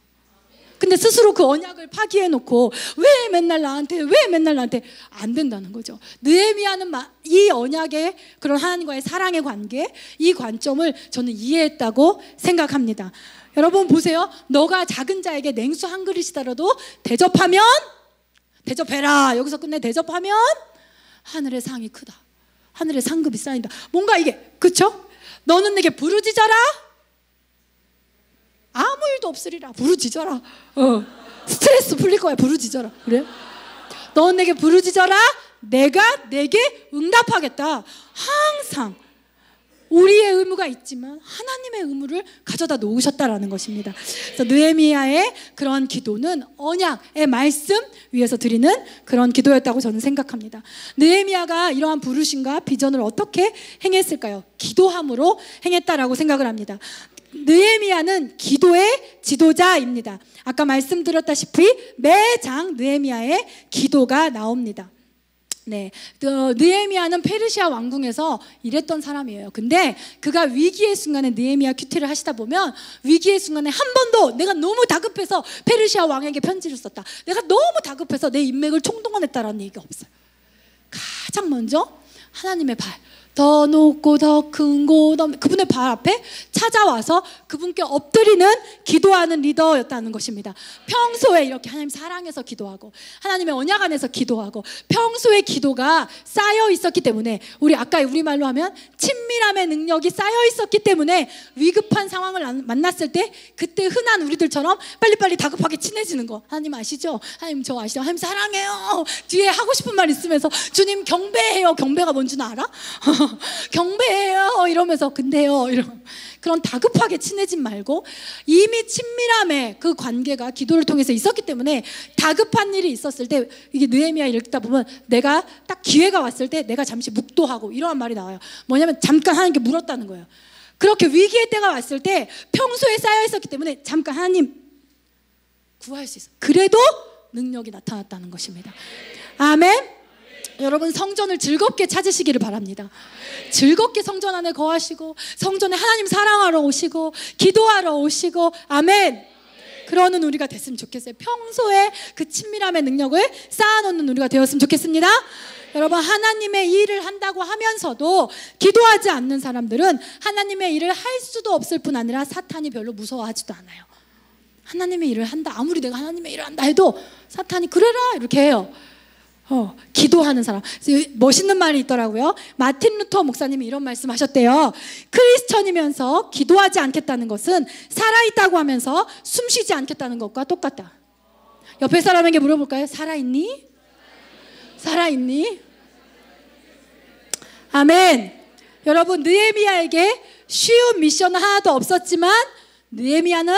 A: 근데 스스로 그 언약을 파기해놓고 왜 맨날 나한테 안 된다는 거죠. 느헤미야는 이 언약의 그런 하나님과의 사랑의 관계, 이 관점을 저는 이해했다고 생각합니다. 여러분 보세요. 너가 작은 자에게 냉수 한 그릇이더라도 대접하면, 대접해라 여기서 끝내. 대접하면 하늘의 상이 크다, 하늘의 상급이 쌓인다. 뭔가 이게, 그쵸? 너는 내게 부르짖어라, 아무 일도 없으리라. 부르짖어라. 스트레스 풀릴 거야. 부르짖어라. 그래? 너는 내게 부르짖어라, 내가 내게 응답하겠다. 항상 우리의 의무가 있지만 하나님의 의무를 가져다 놓으셨다라는 것입니다. 그래서 느헤미야의 그런 기도는 언약의 말씀 위에서 드리는 그런 기도였다고 저는 생각합니다. 느헤미야가 이러한 부르심과 비전을 어떻게 행했을까요? 기도함으로 행했다라고 생각을 합니다. 느헤미야는 기도의 지도자입니다. 아까 말씀드렸다시피 매장 느헤미야의 기도가 나옵니다. 네, 느헤미야는 페르시아 왕궁에서 일했던 사람이에요. 근데 그가 위기의 순간에 느헤미야 큐티를 하시다 보면, 위기의 순간에 한 번도 내가 너무 다급해서 페르시아 왕에게 편지를 썼다, 내가 너무 다급해서 내 인맥을 총동원했다라는 얘기가 없어요. 가장 먼저 하나님의 발, 더 높고 더 큰 곳, 그분의 발 앞에 찾아와서 그분께 엎드리는 기도하는 리더였다는 것입니다. 평소에 이렇게 하나님 사랑해서 기도하고 하나님의 언약 안에서 기도하고 평소에 기도가 쌓여 있었기 때문에, 아까 우리말로 하면 친밀함의 능력이 쌓여 있었기 때문에 위급한 상황을 만났을 때 그때 흔한 우리들처럼 빨리빨리 다급하게 친해지는 거. 하나님 아시죠? 하나님 저 아시죠? 하나님 사랑해요. 뒤에 하고 싶은 말 있으면서 주님 경배해요. 경배가 뭔지는 알아? 경배해요 이러면서, 근데요 그런 다급하게 친해진 말고, 이미 친밀함의 그 관계가 기도를 통해서 있었기 때문에 다급한 일이 있었을 때, 이게 느헤미야 읽다 보면 내가 딱 기회가 왔을 때 내가 잠시 묵도하고 이러한 말이 나와요. 뭐냐면 잠깐 하나님께 물었다는 거예요. 그렇게 위기의 때가 왔을 때 평소에 쌓여 있었기 때문에 잠깐 하나님 구할 수 있어. 그래도 능력이 나타났다는 것입니다. 아멘. 여러분 성전을 즐겁게 찾으시기를 바랍니다. 즐겁게 성전 안에 거하시고 성전에 하나님 사랑하러 오시고 기도하러 오시고, 아멘. 그러는 우리가 됐으면 좋겠어요. 평소에 그 친밀함의 능력을 쌓아놓는 우리가 되었으면 좋겠습니다. 여러분 하나님의 일을 한다고 하면서도 기도하지 않는 사람들은 하나님의 일을 할 수도 없을 뿐 아니라 사탄이 별로 무서워하지도 않아요. 하나님의 일을 한다, 아무리 내가 하나님의 일을 한다 해도 사탄이 그래라 이렇게 해요. 기도하는 사람. 멋있는 말이 있더라고요. 마틴 루터 목사님이 이런 말씀 하셨대요. 크리스천이면서 기도하지 않겠다는 것은 살아있다고 하면서 숨쉬지 않겠다는 것과 똑같다. 옆에 사람에게 물어볼까요? 살아있니? 살아있니? 아멘. 여러분 느헤미야에게 쉬운 미션은 하나도 없었지만 느헤미야는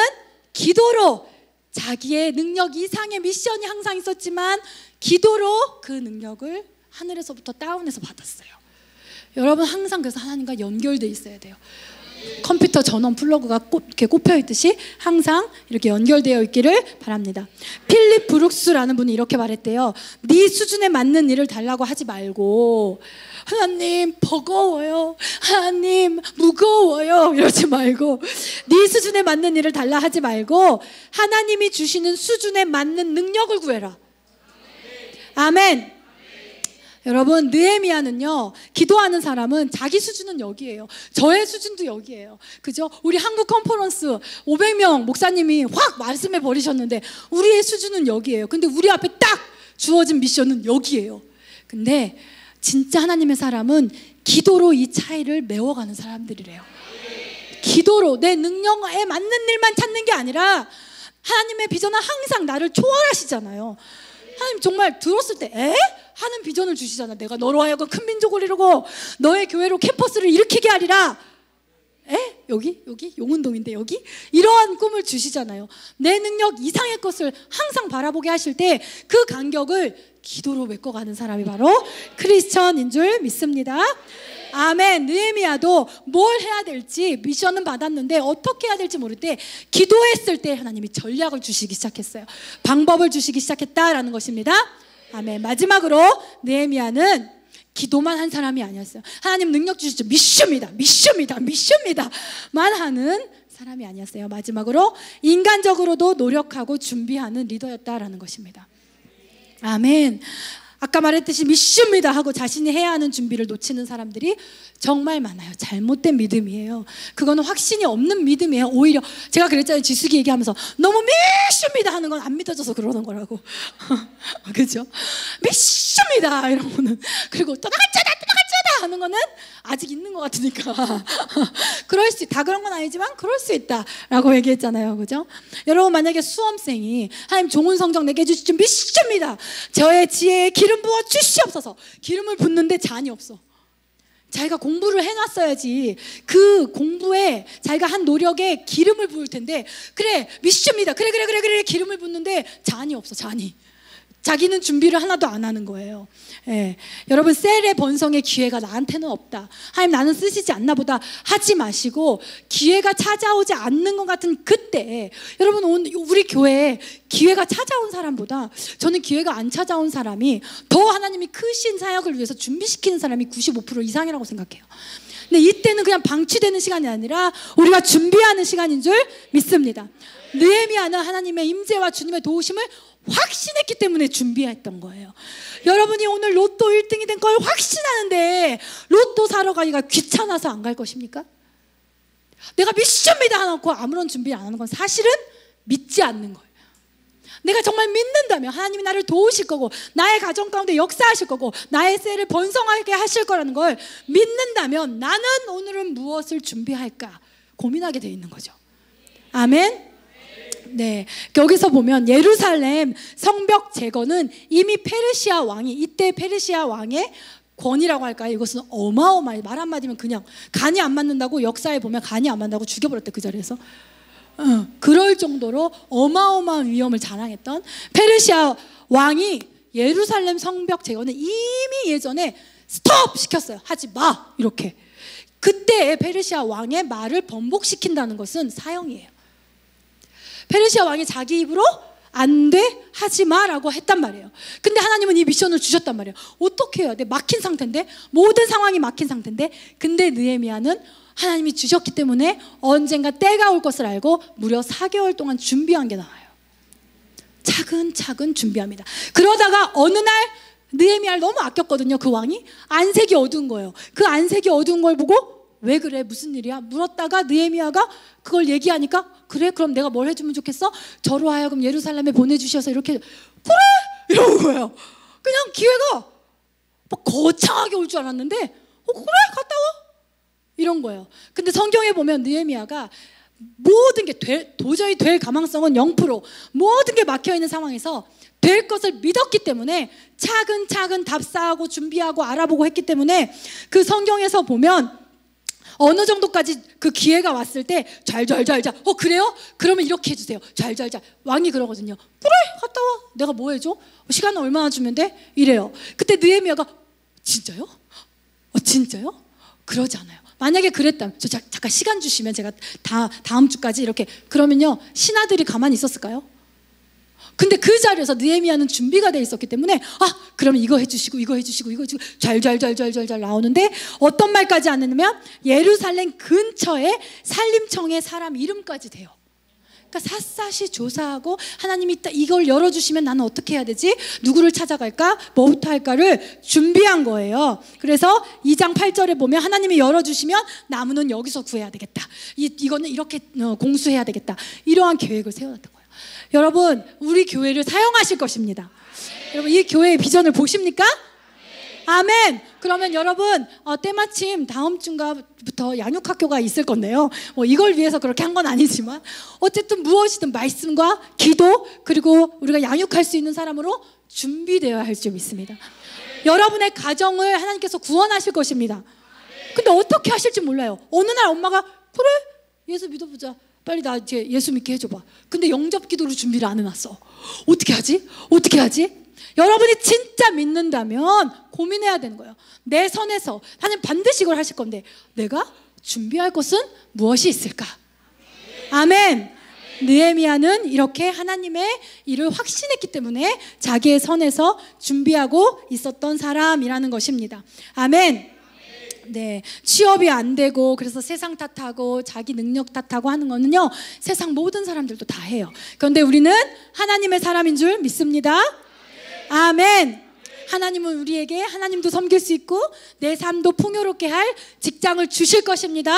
A: 기도로, 자기의 능력 이상의 미션이 항상 있었지만 기도로 그 능력을 하늘에서부터 다운해서 받았어요. 여러분 항상 그래서 하나님과 연결돼 있어야 돼요. 컴퓨터 전원 플러그가 이렇게 꼽혀 있듯이 항상 이렇게 연결되어 있기를 바랍니다. 필립 브룩스라는 분이 이렇게 말했대요. 네 수준에 맞는 일을 달라고 하지 말고, 하나님 버거워요, 하나님 무거워요 이러지 말고, 네 수준에 맞는 일을 달라 하지 말고 하나님이 주시는 수준에 맞는 능력을 구해라. 아멘. 여러분 느헤미야는요, 기도하는 사람은 자기 수준은 여기에요. 저의 수준도 여기에요. 그죠? 우리 한국 컨퍼런스 500명 목사님이 확 말씀해 버리셨는데 우리의 수준은 여기에요. 근데 우리 앞에 딱 주어진 미션은 여기에요. 근데 진짜 하나님의 사람은 기도로 이 차이를 메워가는 사람들이래요. 기도로 내 능력에 맞는 일만 찾는 게 아니라, 하나님의 비전은 항상 나를 초월하시잖아요. 하나님 정말 들었을 때 하는 비전을 주시잖아. 내가 너로 하여금 큰 민족을 이루고 너의 교회로 캠퍼스를 일으키게 하리라. 여기 용운동인데 여기 이러한 꿈을 주시잖아요. 내 능력 이상의 것을 항상 바라보게 하실 때 그 간격을 기도로 메꿔가는 사람이 바로 크리스천인 줄 믿습니다. 아멘. 느헤미야도 뭘 해야 될지 미션은 받았는데 어떻게 해야 될지 모를 때 기도했을 때 하나님이 전략을 주시기 시작했어요. 방법을 주시기 시작했다라는 것입니다. 아멘. 마지막으로 느헤미야는 기도만 한 사람이 아니었어요. 하나님 능력 주시죠. 미션입니다만 하는 사람이 아니었어요. 마지막으로 인간적으로도 노력하고 준비하는 리더였다라는 것입니다. 아멘. 아까 말했듯이 미션입니다 하고 자신이 해야 하는 준비를 놓치는 사람들이 정말 많아요. 잘못된 믿음이에요. 그거는 확신이 없는 믿음이에요. 오히려 제가 그랬잖아요. 지숙이 얘기하면서 너무 미션입니다 하는 건 안 믿어져서 그러는 거라고. 그죠? 미션입니다 이러면은, 그리고 또 나가짜다 하는 거는 아직 있는 것 같으니까 그럴 수, 다 그런 건 아니지만 그럴 수 있다라고 얘기했잖아요. 그죠? 여러분, 만약에 수험생이 하나님 좋은 성적 내게 해주시죠. 미션입니다. 저의 지혜에 기름 부어 주시옵소서. 기름을 붓는데 잔이 없어. 자기가 공부를 해놨어야지 그 공부에 자기가 한 노력에 기름을 부을 텐데, 그래 미션입니다. 그래 기름을 붓는데 잔이 없어. 잔이. 자기는 준비를 하나도 안 하는 거예요. 예. 여러분, 셀의 번성의 기회가 나한테는 없다, 하나님 나는 쓰시지 않나 보다 하지 마시고, 기회가 찾아오지 않는 것 같은 그때, 여러분 우리 교회에 기회가 찾아온 사람보다 저는 기회가 안 찾아온 사람이 더 하나님이 크신 사역을 위해서 준비시키는 사람이 95% 이상이라고 생각해요. 근데 이때는 그냥 방치되는 시간이 아니라 우리가 준비하는 시간인 줄 믿습니다. 느헤미야는 하나님의 임재와 주님의 도우심을 확신했기 때문에 준비했던 거예요. 여러분이 오늘 로또 1등이 된 걸 확신하는데 로또 사러 가기가 귀찮아서 안 갈 것입니까? 내가 미션입니다 해놓고 아무런 준비 안 하는 건 사실은 믿지 않는 거예요. 내가 정말 믿는다면 하나님이 나를 도우실 거고, 나의 가정 가운데 역사하실 거고, 나의 셀을 번성하게 하실 거라는 걸 믿는다면 나는 오늘은 무엇을 준비할까 고민하게 돼 있는 거죠. 아멘. 네, 여기서 보면 예루살렘 성벽 제거는 이미 페르시아 왕이, 이때 페르시아 왕의 권위라고 할까요? 이것은 어마어마해. 말 한마디면 그냥 간이 안 맞는다고, 역사에 보면 간이 안 맞는다고 죽여버렸대, 그 자리에서. 그럴 정도로 어마어마한 위엄을 자랑했던 페르시아 왕이 예루살렘 성벽 제거는 이미 예전에 스톱 시켰어요. 하지 마, 이렇게. 그때 페르시아 왕의 말을 번복시킨다는 것은 사형이에요. 페르시아 왕이 자기 입으로 안 돼, 하지 마라고 했단 말이에요. 근데 하나님은 이 미션을 주셨단 말이에요. 어떻게 해야 돼? 막힌 상태인데, 모든 상황이 막힌 상태인데, 근데 느헤미야는 하나님이 주셨기 때문에 언젠가 때가 올 것을 알고 무려 4개월 동안 준비한 게 나와요. 차근차근 준비합니다. 그러다가 어느 날 느헤미야를 너무 아꼈거든요. 그 왕이 안색이 어두운 거예요. 그 안색이 어두운 걸 보고 왜 그래? 무슨 일이야? 물었다가 느헤미야가 그걸 얘기하니까, 그래? 그럼 내가 뭘 해주면 좋겠어? 저로 하여금 예루살렘에 보내주셔서 이렇게, 그래! 이러는 거예요. 그냥 기회가 막 거창하게 올 줄 알았는데, 그래? 갔다 와! 이런 거예요. 근데 성경에 보면 느헤미야가 모든 게 도저히 될 가망성은 0%, 모든 게 막혀있는 상황에서 될 것을 믿었기 때문에 차근차근 답사하고 준비하고 알아보고 했기 때문에, 그 성경에서 보면 어느 정도까지 그 기회가 왔을 때 잘잘잘잘, 그래요? 그러면 이렇게 해주세요. 잘잘잘. 왕이 그러거든요. 그래, 갔다 와. 내가 뭐 해줘? 시간 얼마나 주면 돼? 이래요. 그때 느헤미야가 진짜요? 진짜요? 그러지 않아요. 만약에 그랬다면, 저 잠깐 시간 주시면 제가 다음 주까지 이렇게, 그러면요 신하들이 가만히 있었을까요? 근데 그 자리에서 느헤미야는 준비가 돼 있었기 때문에, 그러면 이거 해주시고 이거 해주시고 이거 해주시고 잘 나오는데, 어떤 말까지 안 했냐면 예루살렘 근처에 산림청에 사람 이름까지 돼요. 그러니까 샅샅이 조사하고, 하나님이 이걸 열어주시면 나는 어떻게 해야 되지? 누구를 찾아갈까? 뭐부터 할까를 준비한 거예요. 그래서 2장 8절에 보면 하나님이 열어주시면 나무는 여기서 구해야 되겠다, 이거는 이렇게 공수해야 되겠다, 이러한 계획을 세워놨던 거예요. 여러분, 우리 교회를 사용하실 것입니다. 여러분, 이 교회의 비전을 보십니까? 아멘. 그러면 여러분, 때마침 다음 주인가부터 양육학교가 있을 건데요, 이걸 위해서 그렇게 한 건 아니지만 어쨌든 무엇이든 말씀과 기도, 그리고 우리가 양육할 수 있는 사람으로 준비되어야 할 줄 믿습니다. 여러분의 가정을 하나님께서 구원하실 것입니다. 근데 어떻게 하실지 몰라요. 어느 날 엄마가 그래? 예수 믿어보자. 빨리 나 이제 예수 믿게 해줘봐. 근데 영접 기도로 준비를 안 해놨어. 어떻게 하지? 어떻게 하지? 여러분이 진짜 믿는다면 고민해야 되는 거예요. 내 선에서 하나님 반드시 이걸 하실 건데 내가 준비할 것은 무엇이 있을까? 아멘. 느헤미야는 이렇게 하나님의 일을 확신했기 때문에 자기의 선에서 준비하고 있었던 사람이라는 것입니다. 아멘. 네, 취업이 안 되고 그래서 세상 탓하고 자기 능력 탓하고 하는 거는요, 세상 모든 사람들도 다 해요. 그런데 우리는 하나님의 사람인 줄 믿습니다. 아멘. 하나님은 우리에게 하나님도 섬길 수 있고 내 삶도 풍요롭게 할 직장을 주실 것입니다.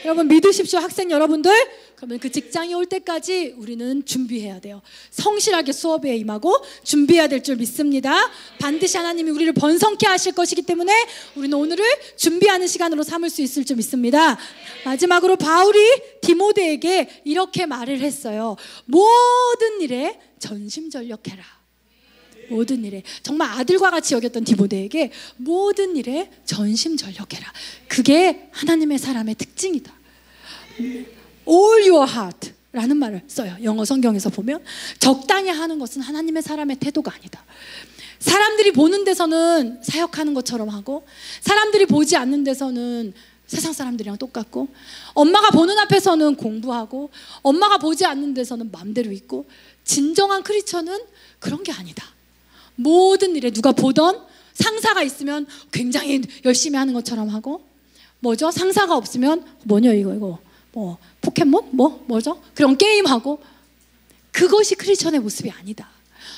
A: 여러분 믿으십시오. 학생 여러분들. 그러면 그 직장이 올 때까지 우리는 준비해야 돼요. 성실하게 수업에 임하고 준비해야 될 줄 믿습니다. 반드시 하나님이 우리를 번성케 하실 것이기 때문에 우리는 오늘을 준비하는 시간으로 삼을 수 있을 줄 믿습니다. 마지막으로 바울이 디모데에게 이렇게 말을 했어요. 모든 일에 전심전력해라. 모든 일에, 정말 아들과 같이 여겼던 디모데에게 모든 일에 전심전력해라. 그게 하나님의 사람의 특징이다. All your heart 라는 말을 써요. 영어 성경에서 보면 적당히 하는 것은 하나님의 사람의 태도가 아니다. 사람들이 보는 데서는 사역하는 것처럼 하고 사람들이 보지 않는 데서는 세상 사람들이랑 똑같고 엄마가 보는 앞에서는 공부하고 엄마가 보지 않는 데서는 마음대로 있고 진정한 크리스천은 그런 게 아니다. 모든 일에 누가 보던 상사가 있으면 굉장히 열심히 하는 것처럼 하고 뭐죠? 상사가 없으면 뭐냐 이거 뭐 포켓몬? 뭐죠? 그런 게임하고 그것이 크리스천의 모습이 아니다.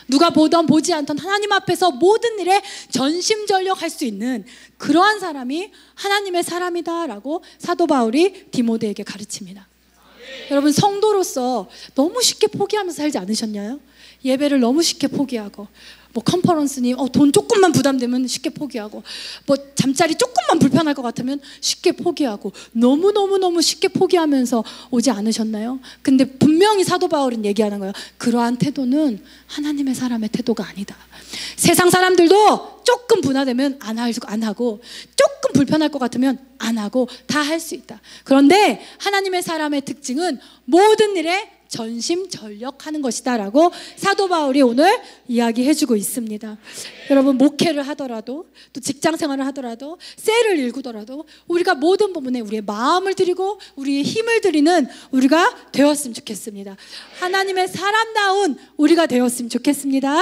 A: 누가 보던 보지 않던 하나님 앞에서 모든 일에 전심전력할 수 있는 그러한 사람이 하나님의 사람이다라고 사도 바울이 디모데에게 가르칩니다. 여러분 성도로서 너무 쉽게 포기하면서 살지 않으셨나요? 예배를 너무 쉽게 포기하고 뭐 컨퍼런스니 돈 조금만 부담되면 쉽게 포기하고 뭐 잠자리 조금만 불편할 것 같으면 쉽게 포기하고 너무 쉽게 포기하면서 오지 않으셨나요? 근데 분명히 사도 바울은 얘기하는 거예요. 그러한 태도는 하나님의 사람의 태도가 아니다. 세상 사람들도 조금 분화되면 안 하고 조금 불편할 것 같으면 안 하고 다 할 수 있다. 그런데 하나님의 사람의 특징은 모든 일에 전심전력하는 것이다 라고 사도 바울이 오늘 이야기해주고 있습니다. 여러분 목회를 하더라도 또 직장생활을 하더라도 셀을 일구더라도 우리가 모든 부분에 우리의 마음을 드리고 우리의 힘을 드리는 우리가 되었으면 좋겠습니다. 하나님의 사람다운 우리가 되었으면 좋겠습니다.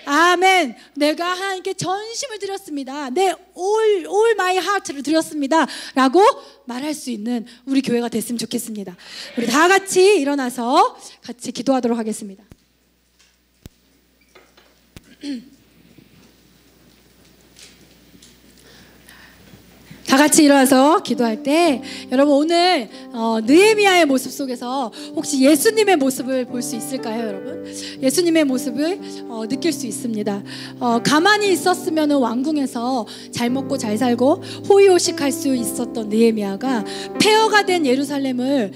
A: 아멘. 내가 하나님께 전심을 드렸습니다. 내 all my heart를 드렸습니다 라고 말할 수 있는 우리 교회가 됐으면 좋겠습니다. 우리 다 같이 일어나서 같이 기도하도록 하겠습니다. 다 같이 일어나서 기도할 때 여러분 오늘 느헤미야의 모습 속에서 혹시 예수님의 모습을 볼 수 있을까요, 여러분? 예수님의 모습을 느낄 수 있습니다. 가만히 있었으면 왕궁에서 잘 먹고 잘 살고 호의호식할 수 있었던 느헤미야가 폐허가 된 예루살렘을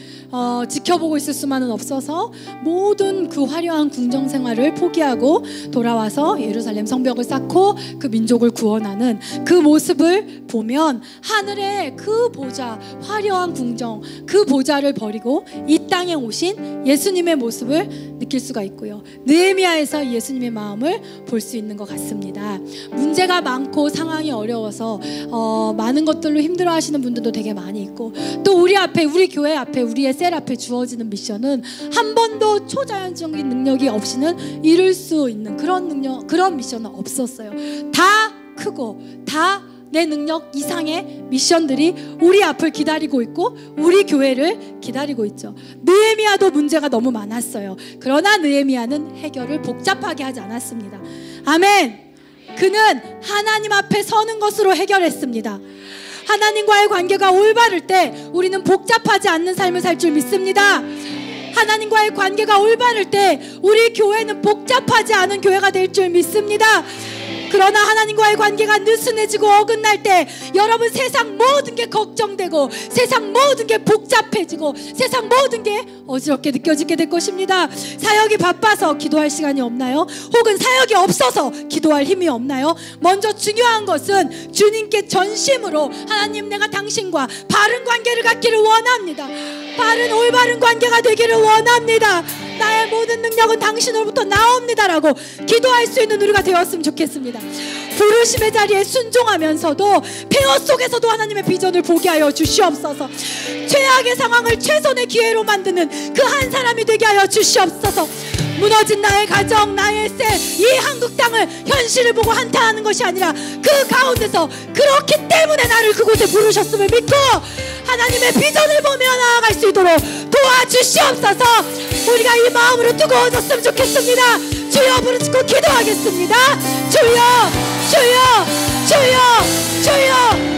A: 지켜보고 있을 수만은 없어서 모든 그 화려한 궁정 생활을 포기하고 돌아와서 예루살렘 성벽을 쌓고 그 민족을 구원하는 그 모습을 보면 하늘의 그 보좌, 화려한 궁정, 그 보좌를 버리고 이 땅에 오신 예수님의 모습을 느낄 수가 있고요. 느헤미야에서 예수님의 마음을 볼 수 있는 것 같습니다. 문제가 많고 상황이 어려워서 많은 것들로 힘들어하시는 분들도 되게 많이 있고 또 우리 앞에, 우리 교회 앞에, 우리의 셀 앞에 주어지는 미션은 한 번도 초자연적인 능력이 없이는 이룰 수 있는 그런 미션은 없었어요. 다 크고 다 내 능력 이상의 미션들이 우리 앞을 기다리고 있고 우리 교회를 기다리고 있죠. 느헤미야도 문제가 너무 많았어요. 그러나 느헤미야는 해결을 복잡하게 하지 않았습니다. 아멘. 그는 하나님 앞에 서는 것으로 해결했습니다. 하나님과의 관계가 올바를 때 우리는 복잡하지 않는 삶을 살 줄 믿습니다. 하나님과의 관계가 올바를 때 우리 교회는 복잡하지 않은 교회가 될 줄 믿습니다. 그러나 하나님과의 관계가 느슨해지고 어긋날 때 여러분 세상 모든 게 걱정되고 세상 모든 게 복잡해지고 세상 모든 게 어지럽게 느껴지게 될 것입니다. 사역이 바빠서 기도할 시간이 없나요? 혹은 사역이 없어서 기도할 힘이 없나요? 먼저 중요한 것은 주님께 전심으로 하나님, 내가 당신과 바른 관계를 갖기를 원합니다. 바른 올바른 관계가 되기를 원합니다. 나의 모든 능력은 당신으로부터 나옵니다라고 기도할 수 있는 우리가 되었으면 좋겠습니다. 부르심의 자리에 순종하면서도 폐허 속에서도 하나님의 비전을 보게 하여 주시옵소서. 최악의 상황을 최선의 기회로 만드는 그 한 사람이 되게 하여 주시옵소서. 무너진 나의 가정, 나의 세, 이 한국 땅을 현실을 보고 한탄하는 것이 아니라 그 가운데서 그렇기 때문에 나를 그곳에 부르셨음을 믿고 하나님의 비전을 보며 나아갈 수 있도록 도와주시옵소서. 우리가 이 마음으로 뜨거워졌으면 좋겠습니다. 주여 부르짖고 기도하겠습니다. 주여, 주여, 주여, 주여.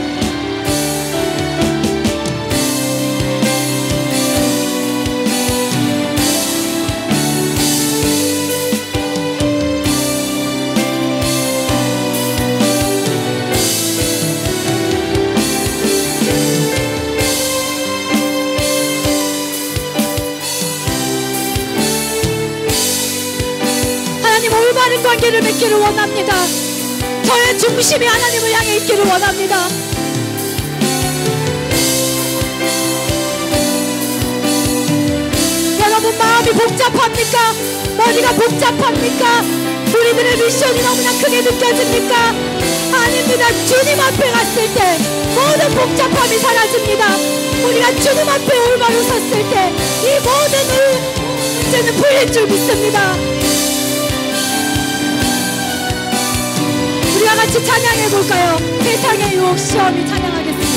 A: 올바른 관계를 맺기를 원합니다. 저의 중심이 하나님을 향해 있기를 원합니다. 여러분 마음이 복잡합니까? 머리가 복잡합니까? 우리들의 미션이 너무나 크게 느껴집니까? 아닙니다. 주님 앞에 갔을 때 모든 복잡함이 사라집니다. 우리가 주님 앞에 올바로 섰을 때 이 모든 문제는 풀릴 줄 믿습니다. 우리와 같이 찬양해 볼까요? 세상의 유혹 시험이 찬양하겠습니다.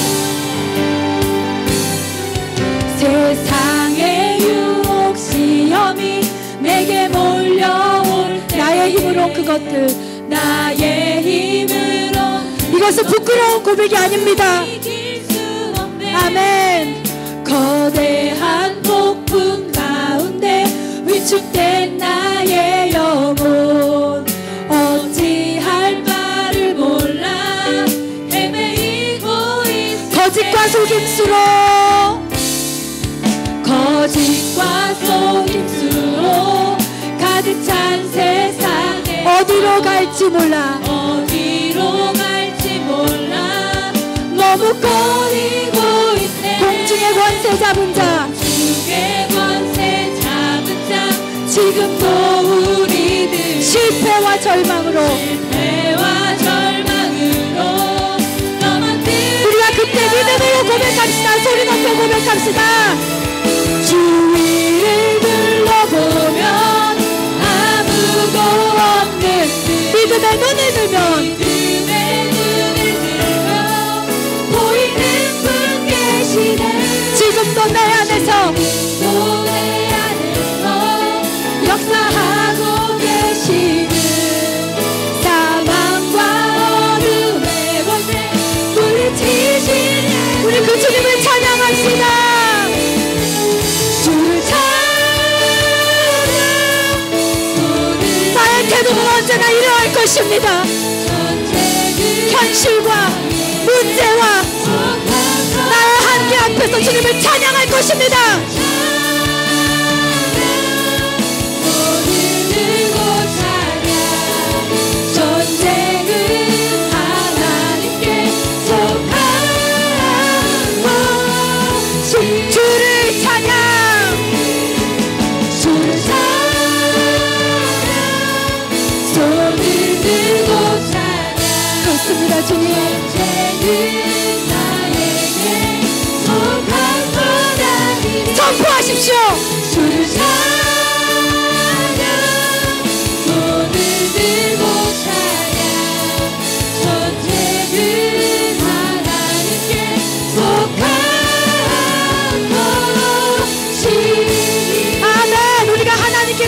A: 세상의 유혹 시험이 내게 몰려올 때 나의 힘으로 그것들 나의 힘으로 이것은 부끄러운 고백이 아닙니다. 아멘. 거대한 폭풍 가운데 위축된 나의 영혼 어찌할 바를 몰라 헤매이고 있을 거짓과 속임수로 거짓과 속임수로 가득 찬 세상에 어디로 갈지 몰라 어디로 갈지 몰라 머뭇거리고 있네. 공중의 권세 잡은 자 공중의 권세 잡은 자 지금도 우리들 실패와 절망으로 우리가 그때 믿음으로 고백합시다. 소리 높여 고백합시다. 주위를 둘러보면 아무도 없는 믿음의 눈을 들면 보이는 분 계시네. 지금도 내 안에서 역사하고 계시는 사망과 어둠의 권세 물리치시는 우리 그 주님을 찬양합시다. 주를 찬양 나의 태도는 언제나 이러할 것입니다. 현실과 문제와 나의 한계 앞에서 주님을 찬양할 것입니다. 주를 찬양 주를 찬양 손을 들고 찬양 그렇습니다. 주님 전쟁은 나에게 속한 것 아니니 선포하십시오. 주를 찬양 손을 들고 찬양 전쟁은 하나님께 속한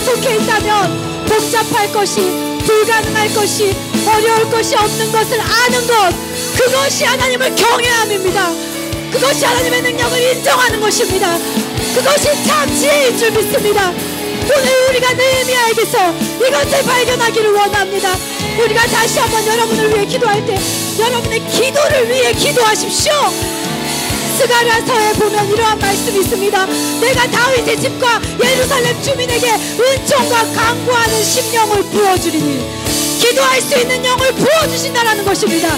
A: 속해 있다면 복잡할 것이 불가능할 것이 어려울 것이 없는 것을 아는 것 그것이 하나님을 경외함입니다. 그것이 하나님의 능력을 인정하는 것입니다. 그것이 참 지혜일 줄 믿습니다. 오늘 우리가 느헤미야에게서 이것을 발견하기를 원합니다. 우리가 다시 한번 여러분을 위해 기도할 때 여러분의 기도를 위해 기도하십시오. 스가랴서에 보면 이러한 말씀이 있습니다. 내가 다윗의 집과 예루살렘 주민에게 은총과 강구하는 심령을 부어주리니, 기도할 수 있는 영을 부어주신다라는 것입니다.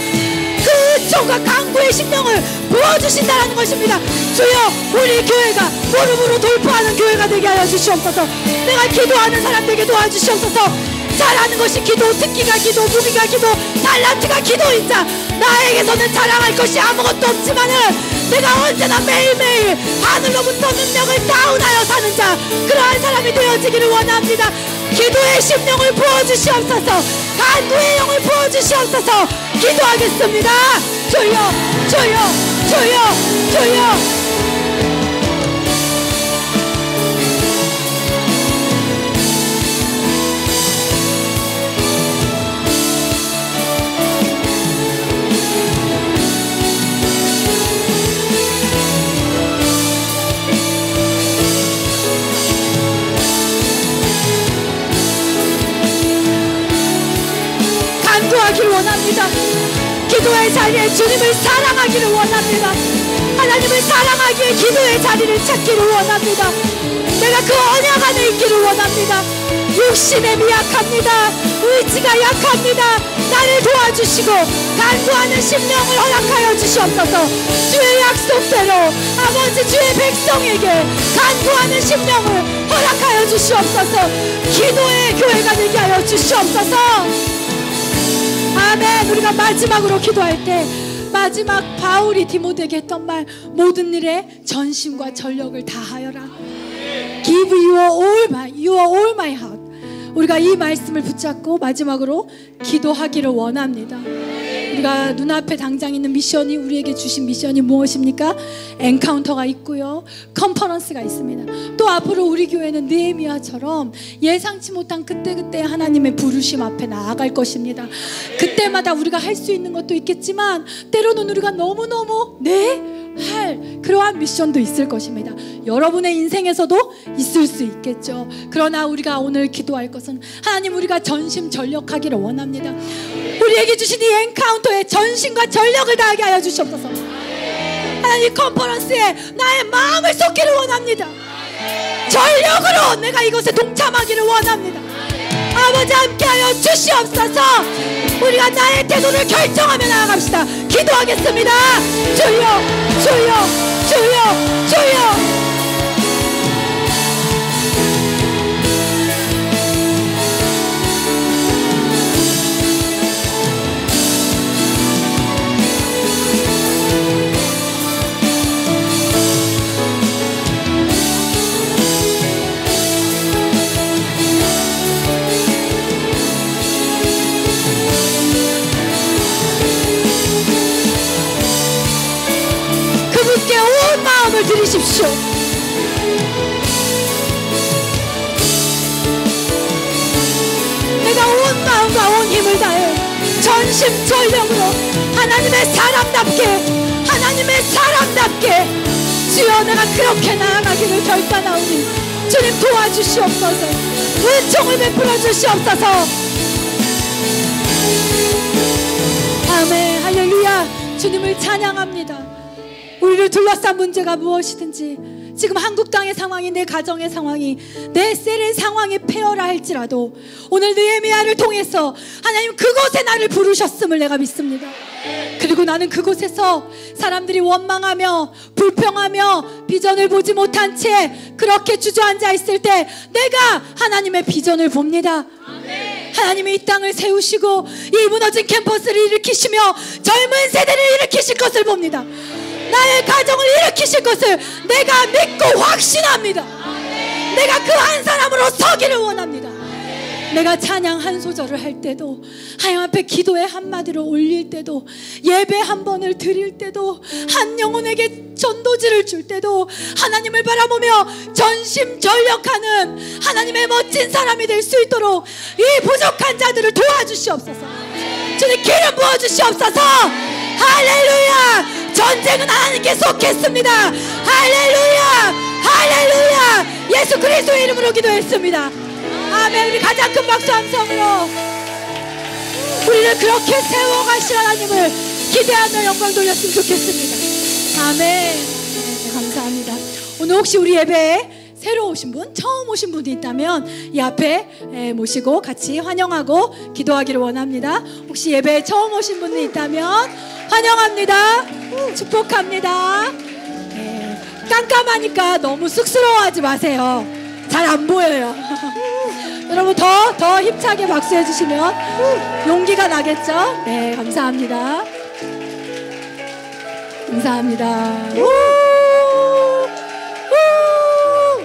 A: 그 은총과 강구의 심령을 부어주신다라는 것입니다. 주여, 우리 교회가 무릎으로 돌파하는 교회가 되게 하여 주시옵소서. 내가 기도하는 사람 되게 도와주시옵소서. 잘하는 것이 기도, 특기가 기도, 무기가 기도, 달란트가 기도인 자, 나에게서는 자랑할 것이 아무것도 없지만은 내가 언제나 매일매일 하늘로부터 능력을 다운하여 사는 자, 그러한 사람이 되어지기를 원합니다. 기도의 심령을 부어주시옵소서. 간구의 영을 부어주시옵소서. 기도하겠습니다. 주여, 주여, 주여, 주여. 간구하기를 원합니다. 기도의 자리에 주님을 사랑하기를 원합니다. 하나님을 사랑하기에 기도의 자리를 찾기를 원합니다. 내가 그 언약 안에 있기를 원합니다. 육신에 미약합니다. 의지가 약합니다. 나를 도와주시고 간구하는 심령을 허락하여 주시옵소서. 주의 약속대로 아버지 주의 백성에게 간구하는 심령을 허락하여 주시옵소서. 기도의 교회가 되게 하여 주시옵소서. 아멘. 우리가 마지막으로 기도할 때 마지막 바울이 디모데에게 했던 말, 모든 일에 전심과 전력을 다하여라. Give your all my heart. 우리가 이 말씀을 붙잡고 마지막으로 기도하기를 원합니다. 우리가 눈앞에 당장 있는 미션이, 우리에게 주신 미션이 무엇입니까? 엔카운터가 있고요, 컨퍼런스가 있습니다. 또 앞으로 우리 교회는 느헤미야처럼 예상치 못한 그때그때 하나님의 부르심 앞에 나아갈 것입니다. 그때마다 우리가 할 수 있는 것도 있겠지만 때로는 우리가 너무너무 할 그러한 미션도 있을 것입니다. 여러분의 인생에서도 있을 수 있겠죠. 그러나 우리가 오늘 기도할 것은, 하나님, 우리가 전심전력하기를 원합니다. 우리에게 주신 이 엔카운터에 전심과 전력을 다하게 하여 주시옵소서. 하나님, 컨퍼런스에 나의 마음을 쏟기를 원합니다. 전력으로 내가 이것에 동참하기를 원합니다. 아버지, 함께하여 주시옵소서. 우리가 나의 태도를 결정하며 나아갑시다. 기도하겠습니다. 주여, 주여, 주여, 주여. 그분께 온 마음을 드리십시오. 내가 온 마음과 온 힘을 다해 전심전력으로 하나님의 사람답게, 하나님의 사람답게, 주여, 내가 그렇게 나아가기를 결단하오니 주님 도와주시옵소서. 은총을 베풀어 주시옵소서. 아멘. 할렐루야. 주님을 찬양합니다. 우리를 둘러싼 문제가 무엇이든지, 지금 한국 땅의 상황이, 내 가정의 상황이, 내 셀의 상황이 폐허라 할지라도 오늘 느헤미야를 통해서 하나님 그곳에 나를 부르셨음을 내가 믿습니다. 그리고 나는 그곳에서 사람들이 원망하며 불평하며 비전을 보지 못한 채 그렇게 주저앉아 있을 때 내가 하나님의 비전을 봅니다. 하나님이 이 땅을 세우시고 이 무너진 캠퍼스를 일으키시며 젊은 세대를 일으키실 것을 봅니다. 나의 가정을 일으키실 것을 내가 믿고 확신합니다. 내가 그 한 사람으로 서기를 원합니다. 내가 찬양 한 소절을 할 때도, 하나님 앞에 기도의 한마디를 올릴 때도, 예배 한 번을 드릴 때도, 한 영혼에게 전도지를 줄 때도 하나님을 바라보며 전심전력하는 하나님의 멋진 사람이 될 수 있도록 이 부족한 자들을 도와주시옵소서. 주님, 기름 부어주시옵소서. 할렐루야. 전쟁은 하나님께 속했습니다. 할렐루야. 할렐루야. 예수 그리스도의 이름으로 기도했습니다. 아멘. 우리 가장 큰 박수 함성으로 우리를 그렇게 세워가실 하나님을 기대하며 영광 돌렸으면 좋겠습니다. 아멘. 네, 감사합니다. 오늘 혹시 우리 예배에 새로 오신 분, 처음 오신 분이 있다면 이 앞에 모시고 같이 환영하고 기도하기를 원합니다. 혹시 예배에 처음 오신 분이 있다면 환영합니다. 축복합니다. 깜깜하니까 너무 쑥스러워하지 마세요. 잘 안 보여요. 여러분 더 힘차게 박수해 주시면 용기가 나겠죠? 네, 감사합니다. 감사합니다.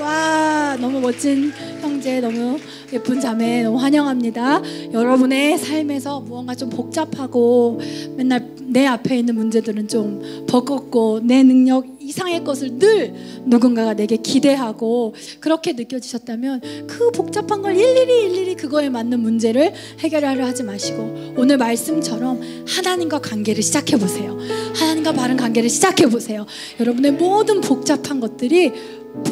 A: 와, 너무 멋진 형제, 너무 예쁜 자매 너무 환영합니다. 여러분의 삶에서 무언가 좀 복잡하고 맨날 내 앞에 있는 문제들은 좀 버겁고 내 능력 이상의 것을 늘 누군가가 내게 기대하고 그렇게 느껴지셨다면 그 복잡한 걸 일일이 그거에 맞는 문제를 해결하려 하지 마시고 오늘 말씀처럼 하나님과 관계를 시작해 보세요. 하나님과 바른 관계를 시작해 보세요. 여러분의 모든 복잡한 것들이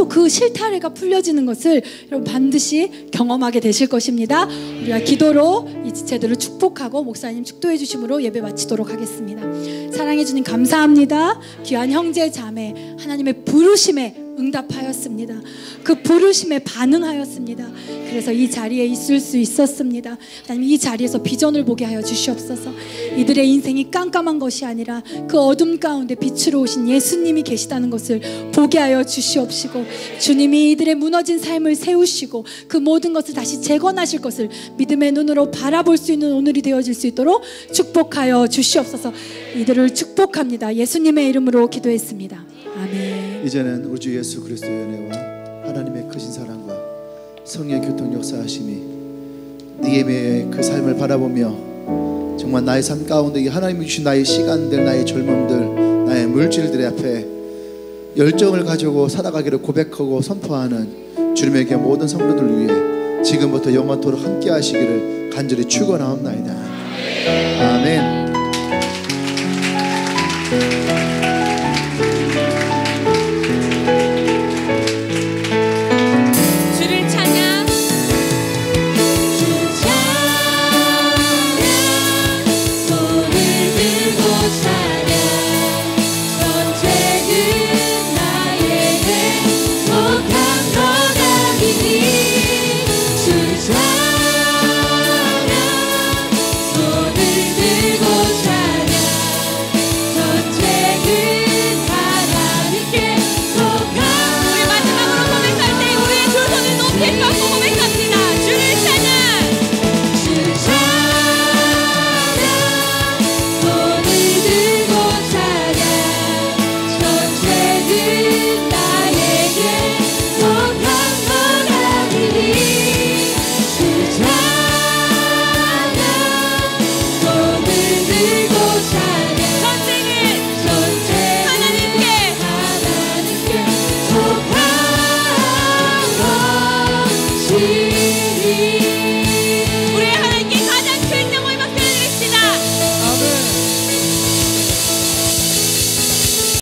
A: 그 실타래가 풀려지는 것을 여러분 반드시 경험하게 되실 것입니다. 우리가 기도로 이 지체들을 축복하고 목사님 축도해 주심으로 예배 마치도록 하겠습니다. 사랑해 주님 감사합니다. 귀한 형제 자매 하나님의 부르심에 응답하였습니다. 그 부르심에 반응하였습니다. 그래서 이 자리에 있을 수 있었습니다. 하나님 이 자리에서 비전을 보게 하여 주시옵소서. 이들의 인생이 깜깜한 것이 아니라 그 어둠 가운데 빛으로 오신 예수님이 계시다는 것을 보게 하여 주시옵시고 주님이 이들의 무너진 삶을 세우시고 그 모든 것을 다시 재건하실 것을 믿음의 눈으로 바라볼 수 있는 오늘이 되어질 수 있도록 축복하여 주시옵소서. 이들을 축복합니다. 예수님의 이름으로 기도했습니다. 아멘.
B: 이제는 우리 주 예수 그리스도의 은혜와 하나님의 크신 사랑과 성령의 교통 역사하심이 네 예배의 그 삶을 바라보며 정말 나의 삶 가운데 하나님이 주신 나의 시간들, 나의 젊음들, 나의 물질들 앞에 열정을 가지고 살아가기를 고백하고 선포하는 주님에게 모든 성도들 위해 지금부터 영원토록 함께 하시기를 간절히 축원하옵나이다. 아멘.
C: 하나님께